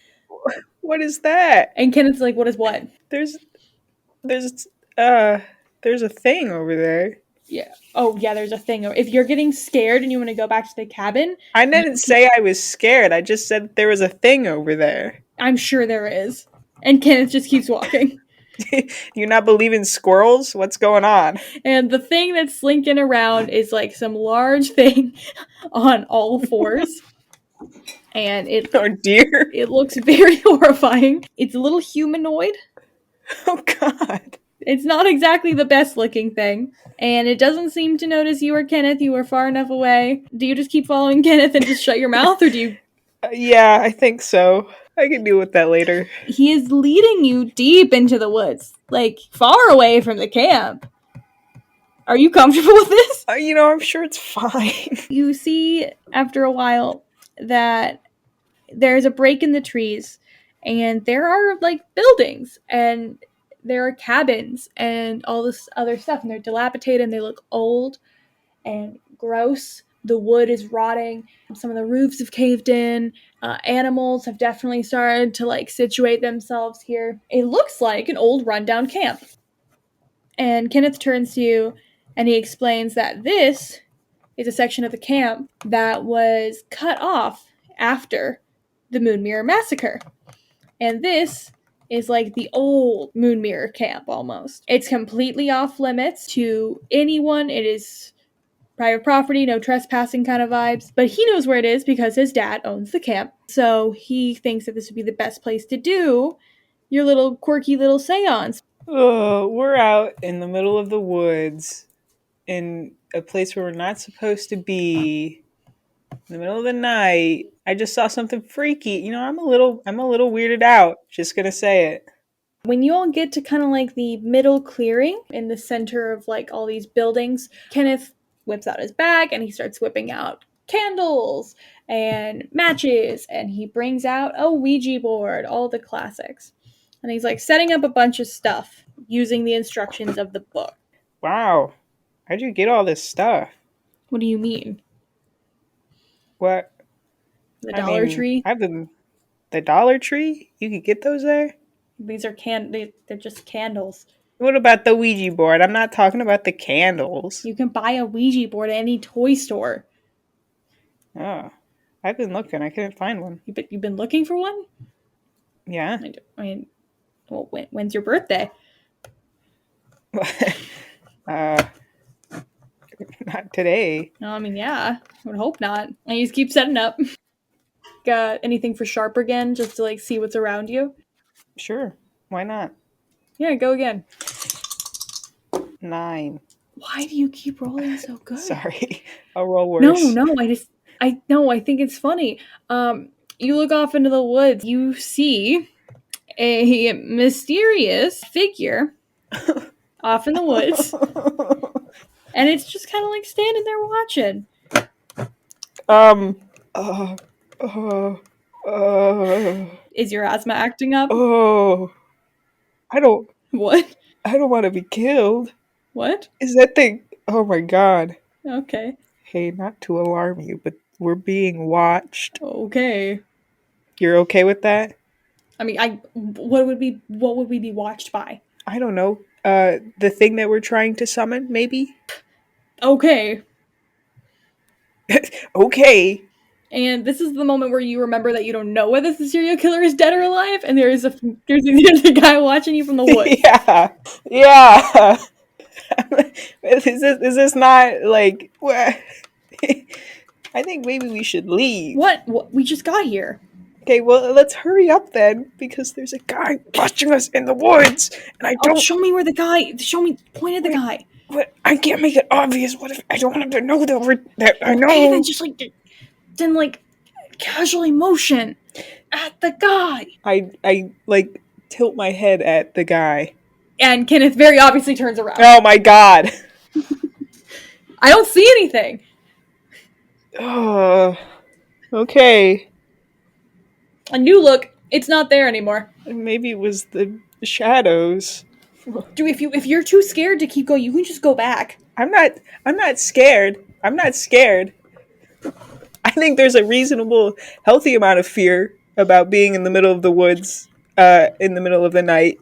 What is that? And Kenneth's like, what is what? There's a thing over there. Yeah. Oh, yeah, there's a thing. If you're getting scared and you want to go back to the cabin... I didn't say I was scared. I just said there was a thing over there. I'm sure there is. And Kenneth just keeps walking. You not believe in squirrels? What's going on? And the thing that's slinking around is like some large thing on all fours. And oh dear. It looks very horrifying. It's a little humanoid. Oh god. It's not exactly the best looking thing. And it doesn't seem to notice you or Kenneth. You are far enough away. Do you just keep following Kenneth and just shut your mouth, or do you... Yeah, I think so. I can deal with that later. He is leading you deep into the woods, like far away from the camp. Are you comfortable with this? I'm sure it's fine. You see after a while that there's a break in the trees, and there are like buildings, and there are cabins and all this other stuff, and they're dilapidated and they look old and gross. The wood is rotting. Some of the roofs have caved in. Animals have definitely started to like situate themselves here. It looks like an old rundown camp. And Kenneth turns to you and he explains that this is a section of the camp that was cut off after the Moonmirror massacre. And this is like the old Moonmirror camp almost. It's completely off limits to anyone. It is private property, no trespassing kind of vibes. But he knows where it is because his dad owns the camp. So he thinks that this would be the best place to do your little quirky little seance. Oh, we're out in the middle of the woods in a place where we're not supposed to be. In the middle of the night, I just saw something freaky. I'm a little weirded out. Just gonna say it. When you all get to kind of like the middle clearing in the center of like all these buildings, Kenneth whips out his bag and he starts whipping out candles and matches, and he brings out a Ouija board, all the classics. And he's like setting up a bunch of stuff using the instructions of the book. Wow. How'd you get all this stuff? What do you mean? What? The Dollar Tree? The Dollar Tree? You could get those there? These are they're just candles. What about the Ouija board? I'm not talking about the candles. You can buy a Ouija board at any toy store. Oh. I've been looking. I couldn't find one. You've been looking for one? Yeah. I mean, well, when's your birthday? Not today. No, I mean, yeah. I would hope not. And you just keep setting up. Got anything for sharp again, just to like see what's around you? Sure. Why not? Yeah, go again. 9. Why do you keep rolling so good? Sorry. I'll roll worse. No, I think it's funny. You look off into the woods. You see a mysterious figure off in the woods. And it's just kind of like standing there watching. Is your asthma acting up? What? I don't want to be killed. What? Is that thing? Oh my god. Okay. Hey, not to alarm you, but we're being watched. Okay. You're okay with that? I mean, what would we be watched by? I don't know. The thing that we're trying to summon, maybe? Okay. Okay. And this is the moment where you remember that you don't know whether the serial killer is dead or alive, and there's a guy watching you from the woods. Yeah. Is this not like? I think maybe we should leave. What? We just got here. Okay, well, let's hurry up then, because there's a guy watching us in the woods, and I don't. Show me where the guy. Point at the guy. But I can't make it obvious. What if I don't want him to know that I know? Okay, then just like casually motion at the guy. I like tilt my head at the guy, and Kenneth very obviously turns around. Oh my god! I don't see anything. Okay. A new look. It's not there anymore. Maybe it was the shadows. Dude, if you're too scared to keep going, you can just go back. I'm not scared. I think there's a reasonable, healthy amount of fear about being in the middle of the woods, in the middle of the night,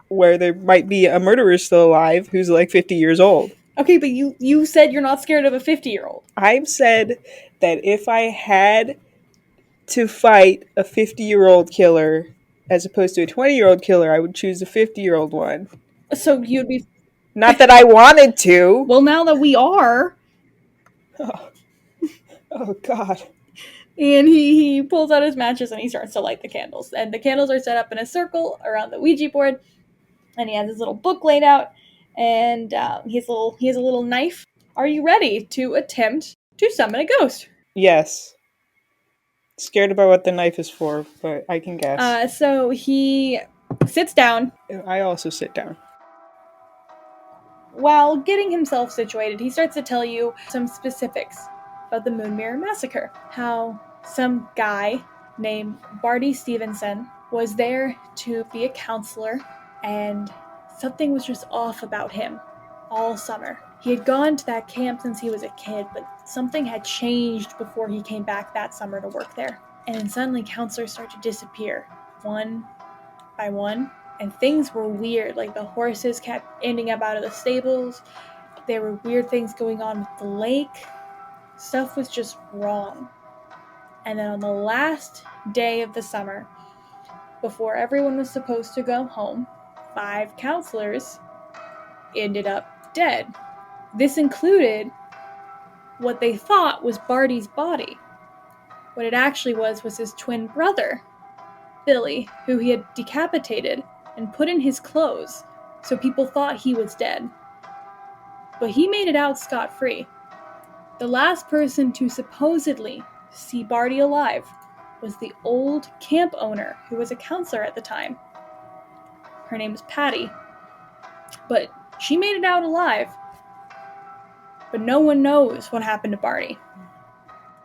where there might be a murderer still alive who's like 50 years old. Okay, but you said you're not scared of a 50-year-old. I've said that if I had to fight a 50-year-old killer as opposed to a 20-year-old killer, I would choose a 50-year-old one. So you'd be... Not that I wanted to. Well, now that we are... Oh God. And he pulls out his matches and he starts to light the candles. And the candles are set up in a circle around the Ouija board. And he has his little book laid out. And he has a little knife. Are you ready to attempt to summon a ghost? Yes. Scared about what the knife is for, but I can guess. So he sits down. I also sit down. while getting himself situated, he starts to tell you some specifics about the Moonmirror massacre. How some guy named Barty Stevenson was there to be a counselor, and something was just off about him all summer. He had gone to that camp since he was a kid, but something had changed before he came back that summer to work there. And then suddenly counselors start to disappear, one by one, and things were weird. Like the horses kept ending up out of the stables. There were weird things going on with the lake. Stuff was just wrong. And then on the last day of the summer, before everyone was supposed to go home, 5 counselors ended up dead. This included what they thought was Barty's body. What it actually was his twin brother, Billy, who he had decapitated and put in his clothes, so people thought he was dead. But he made it out scot-free. The last person to supposedly see Barty alive was the old camp owner who was a counselor at the time. Her name was Patty. But she made it out alive. But no one knows what happened to Barty.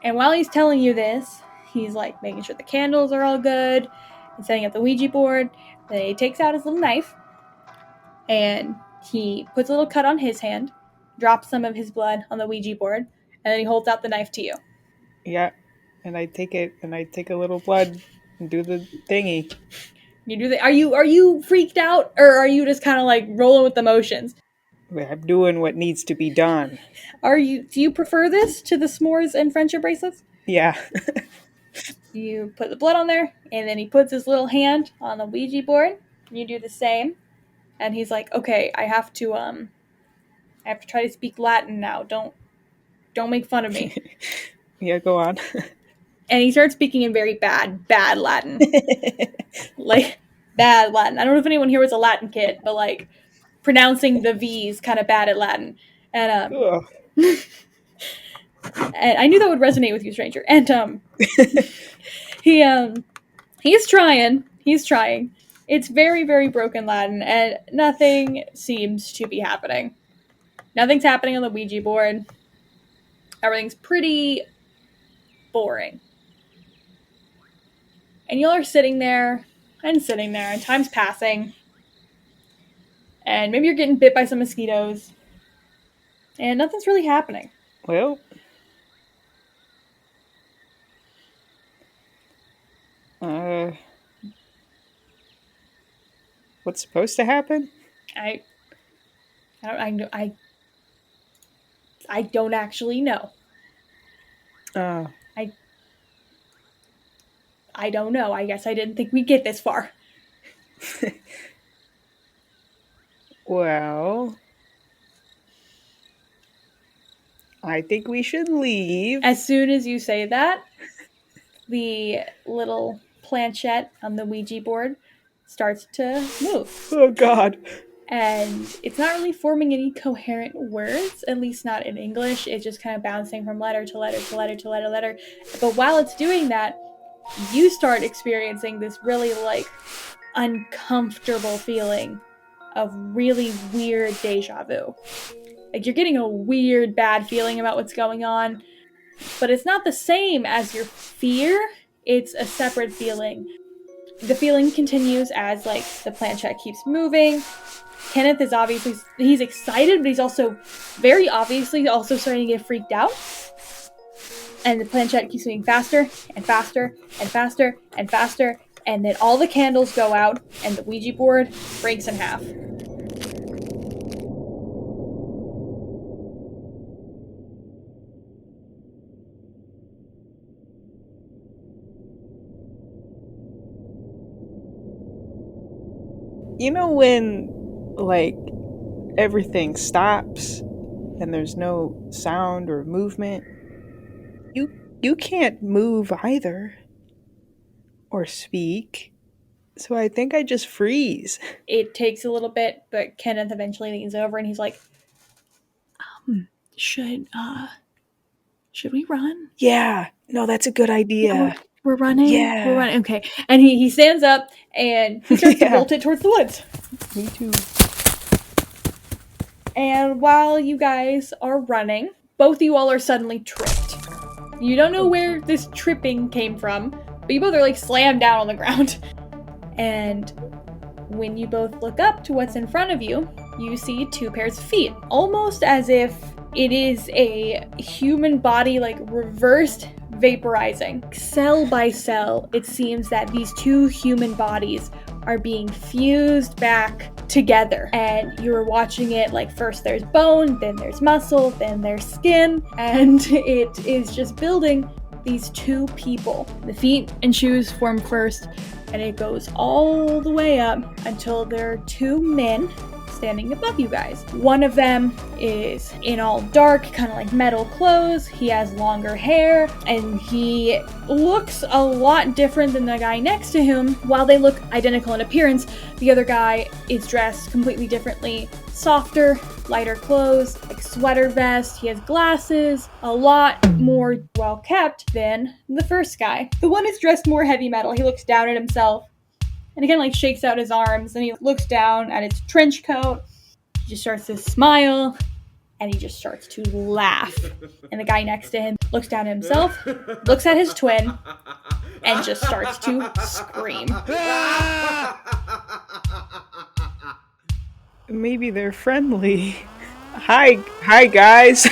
And while he's telling you this, he's like making sure the candles are all good and setting up the Ouija board. Then he takes out his little knife and he puts a little cut on his hand, drops some of his blood on the Ouija board, and then he holds out the knife to you. Yeah, and I take it and I take a little blood and do the thingy. You do the. Are you freaked out, or are you just kind of like rolling with the motions? I'm doing what needs to be done. Do you prefer this to the s'mores and friendship bracelets? Yeah. You put the blood on there, and then he puts his little hand on the Ouija board. You do the same, and he's like, "Okay, I have to try to speak Latin now. Don't make fun of me." Yeah, go on. And he starts speaking in very bad Latin, like bad Latin. I don't know if anyone here was a Latin kid, but like pronouncing the V's kind of bad at Latin, and and I knew that would resonate with you, stranger. And he's trying. It's very, very broken Latin, and nothing seems to be happening. Nothing's happening on the Ouija board. Everything's pretty boring. And y'all are sitting there, and time's passing. And maybe you're getting bit by some mosquitoes. And nothing's really happening. Well, what's supposed to happen? I don't actually know. I don't know. I guess I didn't think we'd get this far. Well, I think we should leave. As soon as you say that, the little planchette on the Ouija board starts to move. Oh, God. And it's not really forming any coherent words, at least not in English. It's just kind of bouncing from letter to letter to letter to letter to letter. But while it's doing that, you start experiencing this really, like, uncomfortable feeling of really weird deja vu. Like, you're getting a weird, bad feeling about what's going on, but it's not the same as your fear. It's a separate feeling. The feeling continues as, like, the planchette keeps moving. Kenneth is obviously, he's excited, but he's also very obviously also starting to get freaked out. And the planchette keeps moving faster and faster and faster and faster. And then all the candles go out and the Ouija board breaks in half. You know when, like, everything stops and there's no sound or movement? You can't move either. Or speak. So I think I just freeze. It takes a little bit, but Kenneth eventually leans over and he's like, should we run? Yeah. No, that's a good idea. Yeah, we're running? Yeah. We're running. Okay. And he stands up and he starts to bolt it towards the woods. Me too. And while you guys are running, both of you all are suddenly tripped. You don't know where this tripping came from, but you both are like slammed down on the ground. And when you both look up to what's in front of you, you see two pairs of feet, almost as if it is a human body like reversed vaporizing. Cell by cell, it seems that these two human bodies are being fused back together. And you're watching it like first there's bone, then there's muscle, then there's skin, and it is just building these two people. The feet and shoes form first, and it goes all the way up until there are two men standing above you guys. One of them is in all dark, kind of like metal clothes. He has longer hair, and he looks a lot different than the guy next to him. While they look identical in appearance, the other guy is dressed completely differently. Softer, lighter clothes, like sweater vest. He has glasses, a lot more well kept than the first guy. The one is dressed more heavy metal. He looks down at himself and again like shakes out his arms, and he looks down at his trench coat. He just starts to smile, and he just starts to laugh. And the guy next to him looks down at himself, looks at his twin, and just starts to scream. Maybe they're friendly. Hi guys.